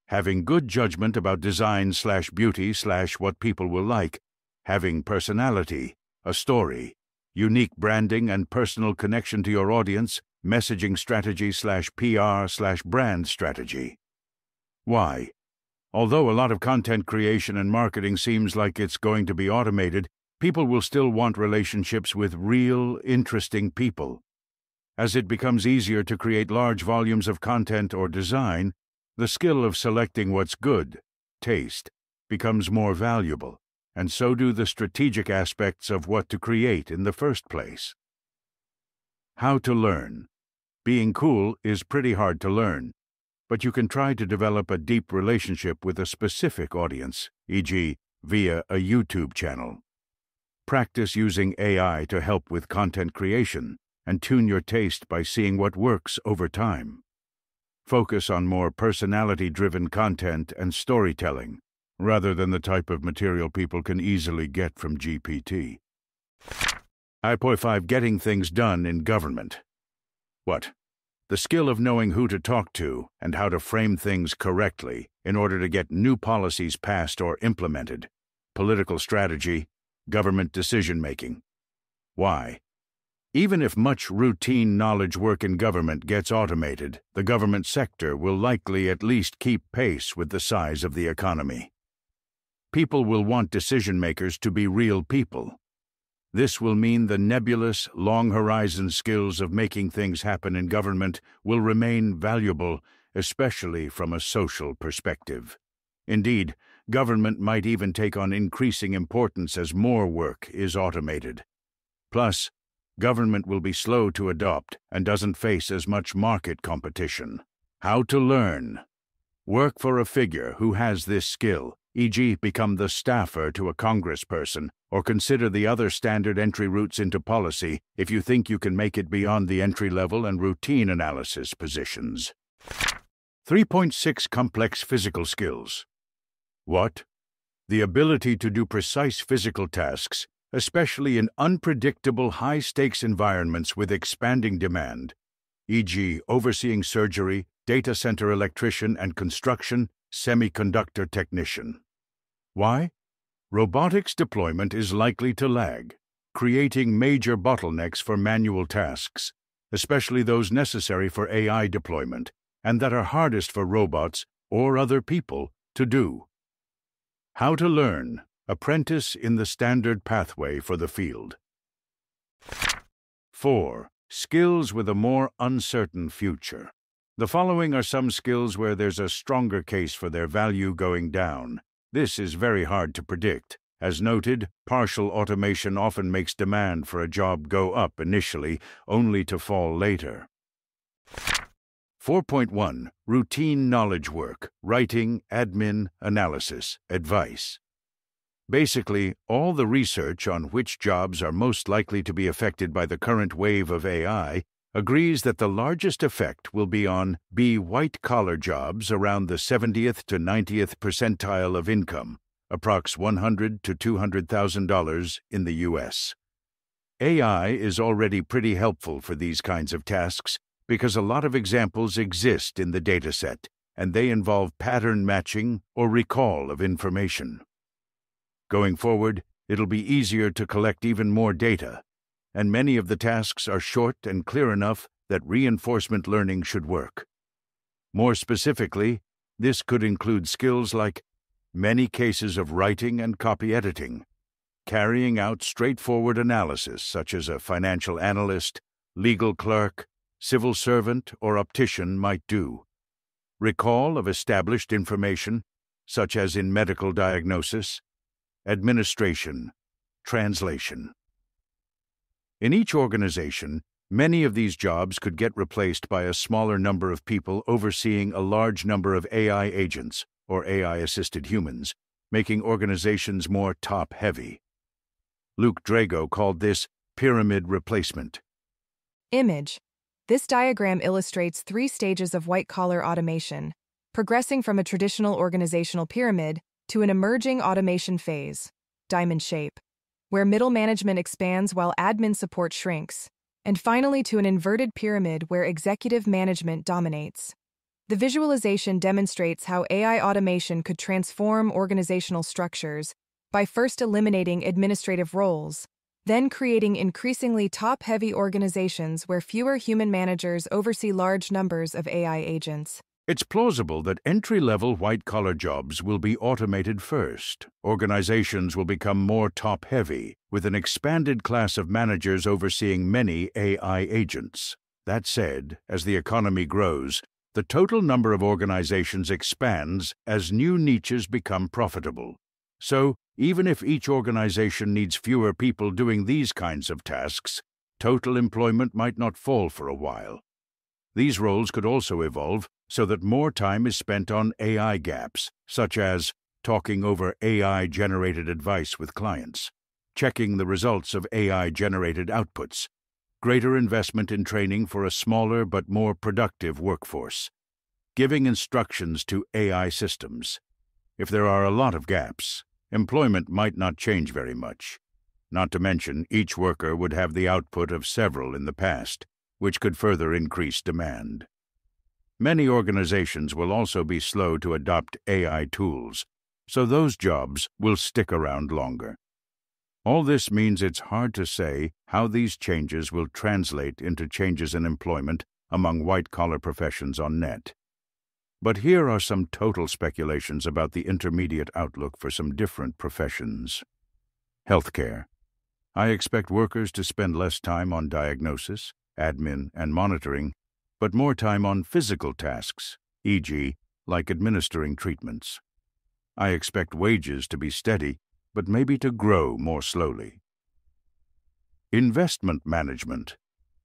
S1: Having good judgment about design/beauty/ what people will like, having personality, a story, unique branding and personal connection to your audience, messaging strategy/PR/brand strategy. Why? Although a lot of content creation and marketing seems like it's going to be automated, people will still want relationships with real, interesting people. As it becomes easier to create large volumes of content or design, the skill of selecting what's good, taste, becomes more valuable, and so do the strategic aspects of what to create in the first place. How to learn. Being cool is pretty hard to learn, but you can try to develop a deep relationship with a specific audience, e.g., via a YouTube channel. Practice using AI to help with content creation, and tune your taste by seeing what works over time. Focus on more personality-driven content and storytelling, rather than the type of material people can easily get from GPT. 5.5 Getting things done in government. What? The skill of knowing who to talk to and how to frame things correctly in order to get new policies passed or implemented. Political strategy, government decision-making. Why? Even if much routine knowledge work in government gets automated, the government sector will likely at least keep pace with the size of the economy. People will want decision-makers to be real people. This will mean the nebulous, long-horizon skills of making things happen in government will remain valuable, especially from a social perspective. Indeed, Government might even take on increasing importance as more work is automated. Plus, government will be slow to adopt and doesn't face as much market competition. How to learn. Work for a figure who has this skill, e.g., become the staffer to a congressperson, or consider the other standard entry routes into policy if you think you can make it beyond the entry-level and routine analysis positions. 3.6 Complex physical skills. What? The ability to do precise physical tasks, especially in unpredictable high-stakes environments with expanding demand, e.g., overseeing surgery, data center electrician and construction, semiconductor technician. Why? Robotics deployment is likely to lag, creating major bottlenecks for manual tasks, especially those necessary for AI deployment, and that are hardest for robots or other people to do. How to learn. Apprentice in the standard pathway for the field. 4. Skills with a more uncertain future. The following are some skills where there's a stronger case for their value going down. This is very hard to predict. As noted, partial automation often makes demand for a job go up initially, only to fall later. 4.1 Routine knowledge work, writing, admin, analysis, advice. Basically, all the research on which jobs are most likely to be affected by the current wave of AI agrees that the largest effect will be on white-collar jobs around the 70th to 90th percentile of income, approx $100,000 to $200,000 in the U.S. AI is already pretty helpful for these kinds of tasks because a lot of examples exist in the dataset, and they involve pattern matching or recall of information. Going forward, it'll be easier to collect even more data, and many of the tasks are short and clear enough that reinforcement learning should work. More specifically, this could include skills like many cases of writing and copy editing, carrying out straightforward analysis such as a financial analyst, legal clerk, civil servant, or optician might do, recall of established information, such as in medical diagnosis, administration, translation. In each organization, many of these jobs could get replaced by a smaller number of people overseeing a large number of AI agents, or AI-assisted humans, making organizations more top-heavy. Luke Drago called this pyramid replacement.
S4: Image. This diagram illustrates 3 stages of white-collar automation, progressing from a traditional organizational pyramid to an emerging automation phase, diamond shape, where middle management expands while admin support shrinks, and finally to an inverted pyramid where executive management dominates. The visualization demonstrates how AI automation could transform organizational structures by first eliminating administrative roles, then creating increasingly top-heavy organizations where fewer human managers oversee large numbers of AI agents.
S1: It's plausible that entry-level white-collar jobs will be automated first. Organizations will become more top-heavy, with an expanded class of managers overseeing many AI agents. That said, as the economy grows, the total number of organizations expands as new niches become profitable. So, even if each organization needs fewer people doing these kinds of tasks, total employment might not fall for a while. These roles could also evolve so that more time is spent on AI gaps, such as talking over AI-generated advice with clients, checking the results of AI-generated outputs, greater investment in training for a smaller but more productive workforce, giving instructions to AI systems. If there are a lot of gaps, employment might not change very much. Not to mention, each worker would have the output of several in the past, which could further increase demand. Many organizations will also be slow to adopt AI tools, so those jobs will stick around longer. All this means it's hard to say how these changes will translate into changes in employment among white-collar professions on net. But here are some total speculations about the intermediate outlook for some different professions. Healthcare. I expect workers to spend less time on diagnosis, admin, and monitoring, but more time on physical tasks, e.g., like administering treatments. I expect wages to be steady, but maybe to grow more slowly. Investment management.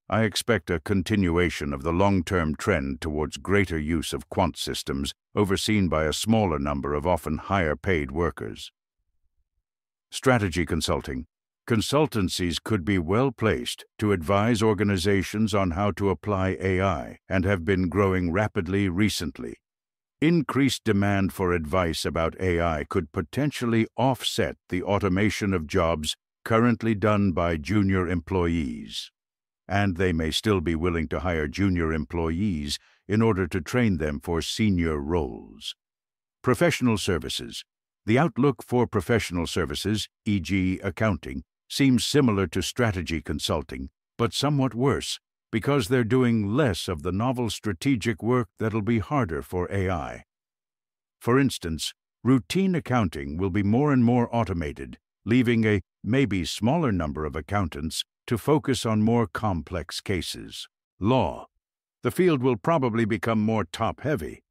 S1: I expect a continuation of the long-term trend towards greater use of quant systems overseen by a smaller number of often higher-paid workers. Strategy consulting. Consultancies could be well placed to advise organizations on how to apply AI and have been growing rapidly recently. Increased demand for advice about AI could potentially offset the automation of jobs currently done by junior employees. And they may still be willing to hire junior employees in order to train them for senior roles. Professional services. The outlook for professional services, e.g., accounting, seems similar to strategy consulting, but somewhat worse, because they're doing less of the novel strategic work that'll be harder for AI. For instance, routine accounting will be more and more automated, leaving a maybe smaller number of accountants to focus on more complex cases. Law. The field will probably become more top-heavy.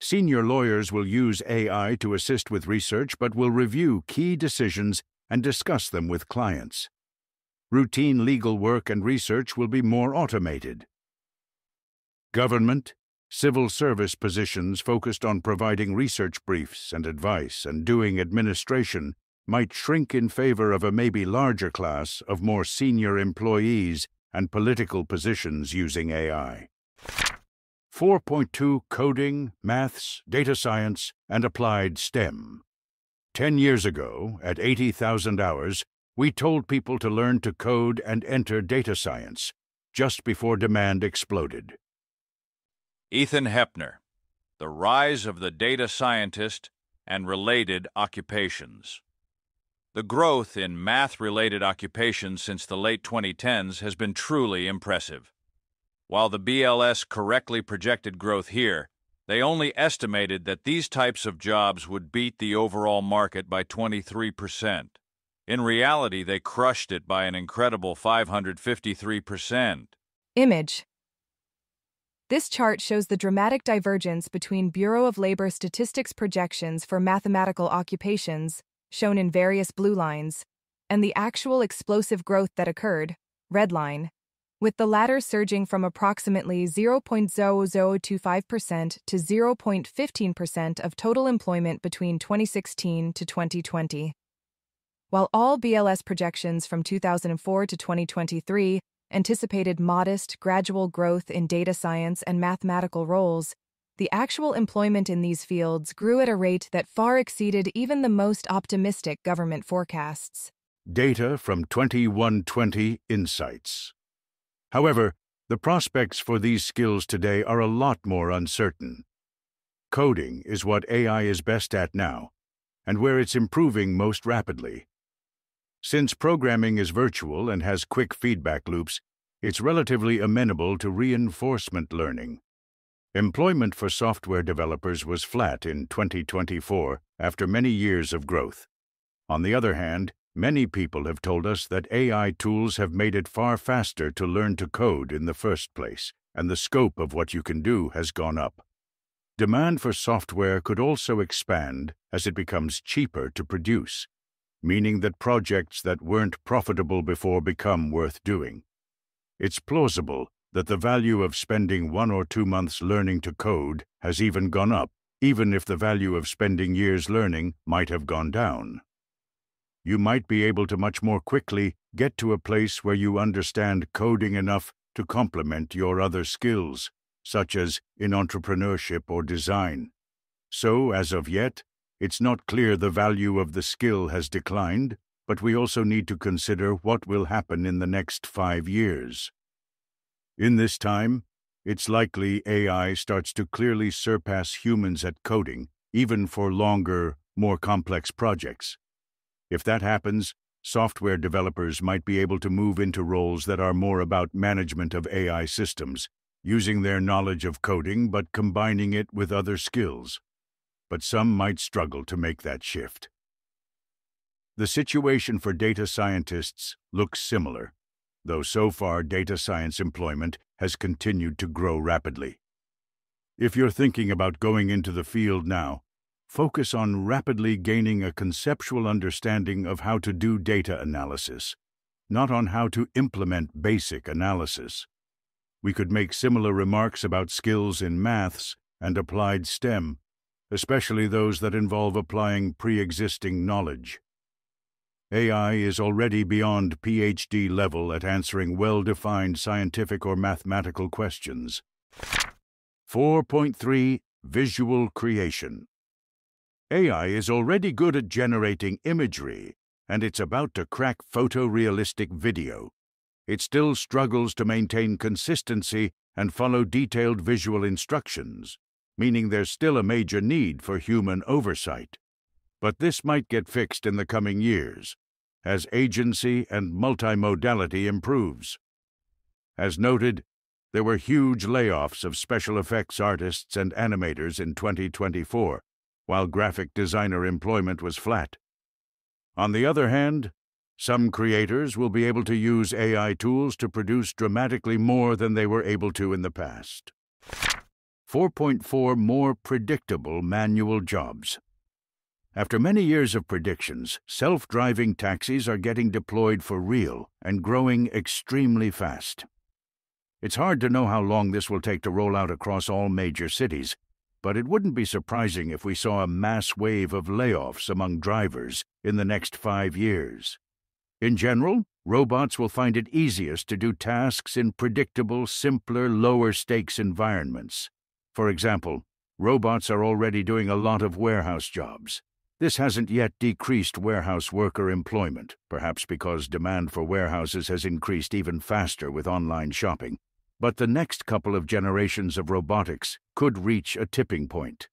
S1: Senior lawyers will use AI to assist with research but will review key decisions and discuss them with clients. Routine legal work and research will be more automated. Government, civil service positions focused on providing research briefs and advice and doing administration might shrink in favor of a maybe larger class of more senior employees and political positions using AI. 4.2 Coding, Maths, Data Science, and Applied STEM. 10 years ago, at 80,000 hours, we told people to learn to code and enter data science, just before demand exploded.
S5: Ethan Heppner, The Rise of the Data Scientist and Related Occupations. The growth in math-related occupations since the late 2010s has been truly impressive. While the BLS correctly projected growth here, they only estimated that these types of jobs would beat the overall market by 23%. In reality, they crushed it by an incredible 553%.
S4: Image. This chart shows the dramatic divergence between Bureau of Labor Statistics projections for mathematical occupations, shown in various blue lines, and the actual explosive growth that occurred, red line, with the latter surging from approximately 0.0025% to 0.15% of total employment between 2016 to 2020. While all BLS projections from 2004 to 2023 anticipated modest, gradual growth in data science and mathematical roles, the actual employment in these fields grew at a rate that far exceeded even the most optimistic government forecasts.
S1: Data from 2120 Insights. However, the prospects for these skills today are a lot more uncertain. Coding is what AI is best at now, and where it's improving most rapidly. Since programming is virtual and has quick feedback loops, it's relatively amenable to reinforcement learning. Employment for software developers was flat in 2024 after many years of growth. On the other hand, many people have told us that AI tools have made it far faster to learn to code in the first place, and the scope of what you can do has gone up. Demand for software could also expand as it becomes cheaper to produce, meaning that projects that weren't profitable before become worth doing. It's plausible that the value of spending 1 or 2 months learning to code has even gone up, even if the value of spending years learning might have gone down. You might be able to much more quickly get to a place where you understand coding enough to complement your other skills, such as in entrepreneurship or design. So, as of yet, it's not clear the value of the skill has declined, but we also need to consider what will happen in the next 5 years. In this time, it's likely AI starts to clearly surpass humans at coding, even for longer, more complex projects. If that happens, software developers might be able to move into roles that are more about management of AI systems, using their knowledge of coding but combining it with other skills. But some might struggle to make that shift. The situation for data scientists looks similar, though so far data science employment has continued to grow rapidly. If you're thinking about going into the field now, focus on rapidly gaining a conceptual understanding of how to do data analysis, not on how to implement basic analysis. We could make similar remarks about skills in maths and applied STEM, especially those that involve applying pre-existing knowledge. AI is already beyond PhD level at answering well-defined scientific or mathematical questions. 4.3 Visual Creation. AI is already good at generating imagery, and it's about to crack photorealistic video. It still struggles to maintain consistency and follow detailed visual instructions, meaning there's still a major need for human oversight. But this might get fixed in the coming years, as agency and multimodality improves. As noted, there were huge layoffs of special effects artists and animators in 2024, while graphic designer employment was flat. On the other hand, some creators will be able to use AI tools to produce dramatically more than they were able to in the past. 4.4 More predictable manual jobs. After many years of predictions, self-driving taxis are getting deployed for real and growing extremely fast. It's hard to know how long this will take to roll out across all major cities, but it wouldn't be surprising if we saw a mass wave of layoffs among drivers in the next 5 years. In general, robots will find it easiest to do tasks in predictable, simpler, lower-stakes environments. For example, robots are already doing a lot of warehouse jobs. This hasn't yet decreased warehouse worker employment, perhaps because demand for warehouses has increased even faster with online shopping. But the next couple of generations of robotics could reach a tipping point.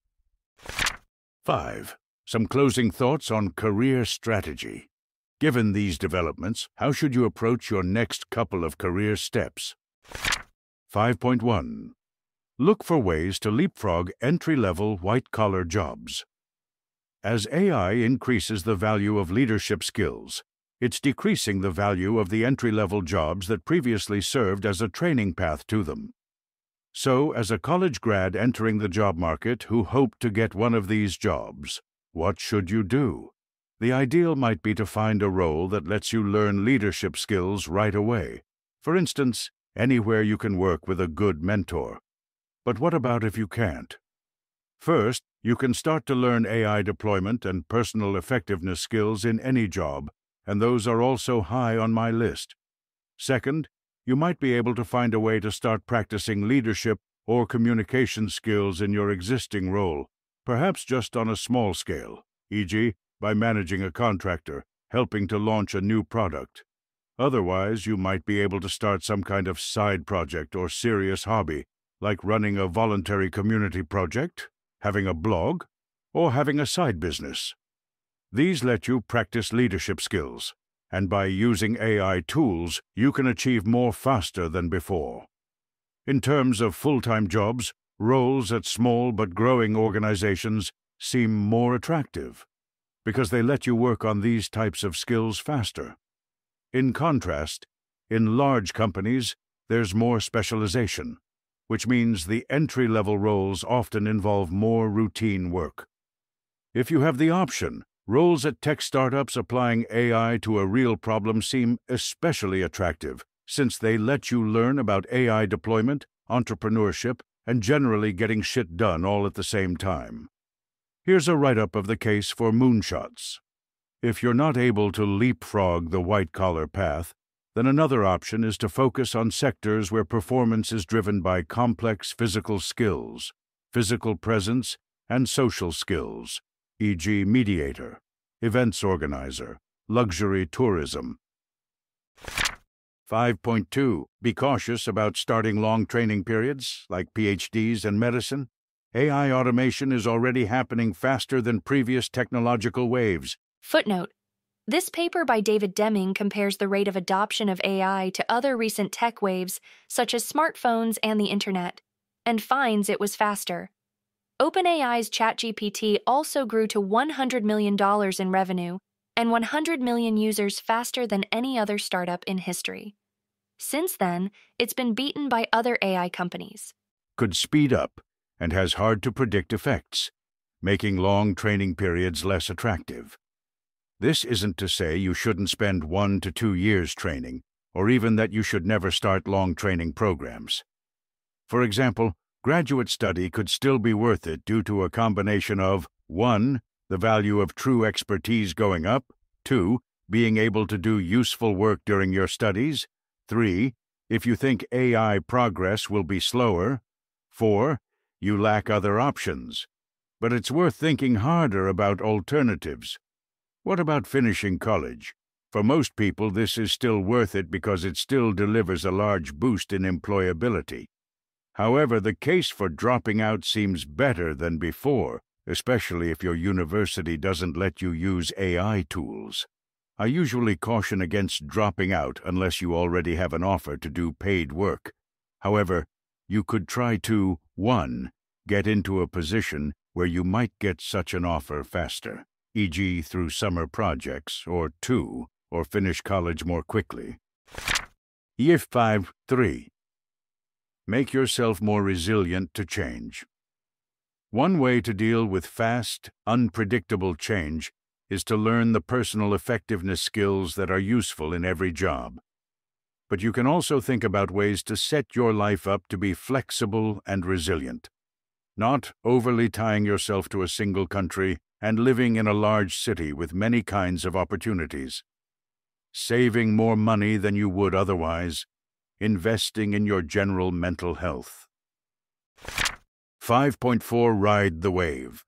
S1: 5. Some closing thoughts on career strategy. Given these developments, how should you approach your next couple of career steps? 5.1. Look for ways to leapfrog entry-level white-collar jobs. As AI increases the value of leadership skills, it's decreasing the value of the entry-level jobs that previously served as a training path to them. So, as a college grad entering the job market who hoped to get one of these jobs, what should you do? The ideal might be to find a role that lets you learn leadership skills right away. For instance, anywhere you can work with a good mentor. But what about if you can't? First, you can start to learn AI deployment and personal effectiveness skills in any job, and those are also high on my list. Second, you might be able to find a way to start practicing leadership or communication skills in your existing role, perhaps just on a small scale, e.g., by managing a contractor, helping to launch a new product. Otherwise, you might be able to start some kind of side project or serious hobby, like running a voluntary community project, having a blog, or having a side business. These let you practice leadership skills, and by using AI tools, you can achieve more faster than before. In terms of full-time jobs, roles at small but growing organizations seem more attractive, because they let you work on these types of skills faster. In contrast, in large companies, there's more specialization, which means the entry-level roles often involve more routine work. If you have the option, roles at tech startups applying AI to a real problem seem especially attractive, since they let you learn about AI deployment, entrepreneurship, and generally getting shit done all at the same time. Here's a write-up of the case for moonshots. If you're not able to leapfrog the white-collar path, then another option is to focus on sectors where performance is driven by complex physical skills, physical presence, and social skills, e.g. mediator, events organizer, luxury tourism. 5.2. Be cautious about starting long training periods, like PhDs and medicine. AI automation is already happening faster than previous technological waves.
S2: Footnote. This paper by David Deming compares the rate of adoption of AI to other recent tech waves, such as smartphones and the internet, and finds it was faster. OpenAI's ChatGPT also grew to $100 million in revenue and 100 million users faster than any other startup in history. Since then, it's been beaten by other AI companies.
S1: Could speed up and has hard-to-predict effects. making long training periods less attractive. This isn't to say you shouldn't spend 1 to 2 years training, or even that you should never start long training programs. For example, graduate study could still be worth it due to a combination of 1. The value of true expertise going up, 2. Being able to do useful work during your studies, 3. If you think AI progress will be slower, 4. You lack other options. But it's worth thinking harder about alternatives. What about finishing college? For most people, this is still worth it because it still delivers a large boost in employability. However, the case for dropping out seems better than before, especially if your university doesn't let you use AI tools. I usually caution against dropping out unless you already have an offer to do paid work. However, you could try to 1. Get into a position where you might get such an offer faster, e.g. through summer projects, or 2. Or finish college more quickly. Year 5.3. Make yourself more resilient to change. One way to deal with fast, unpredictable change is to learn the personal effectiveness skills that are useful in every job. But you can also think about ways to set your life up to be flexible and resilient, not overly tying yourself to a single country and living in a large city with many kinds of opportunities. Saving more money than you would otherwise, investing in your general mental health. 5.4 Ride the wave.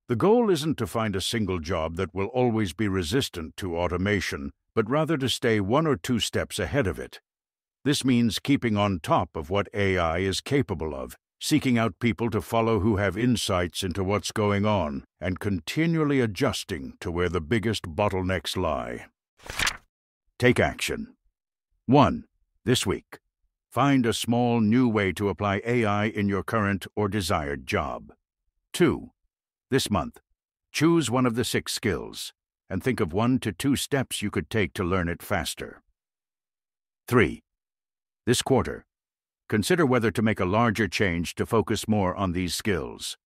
S1: The goal isn't to find a single job that will always be resistant to automation, but rather to stay 1 or 2 steps ahead of it. This means keeping on top of what AI is capable of, seeking out people to follow who have insights into what's going on, and continually adjusting to where the biggest bottlenecks lie. Take action. 1. This week, find a small new way to apply AI in your current or desired job. 2. This month, choose one of the 6 skills and think of 1 to 2 steps you could take to learn it faster. 3. This quarter, consider whether to make a larger change to focus more on these skills.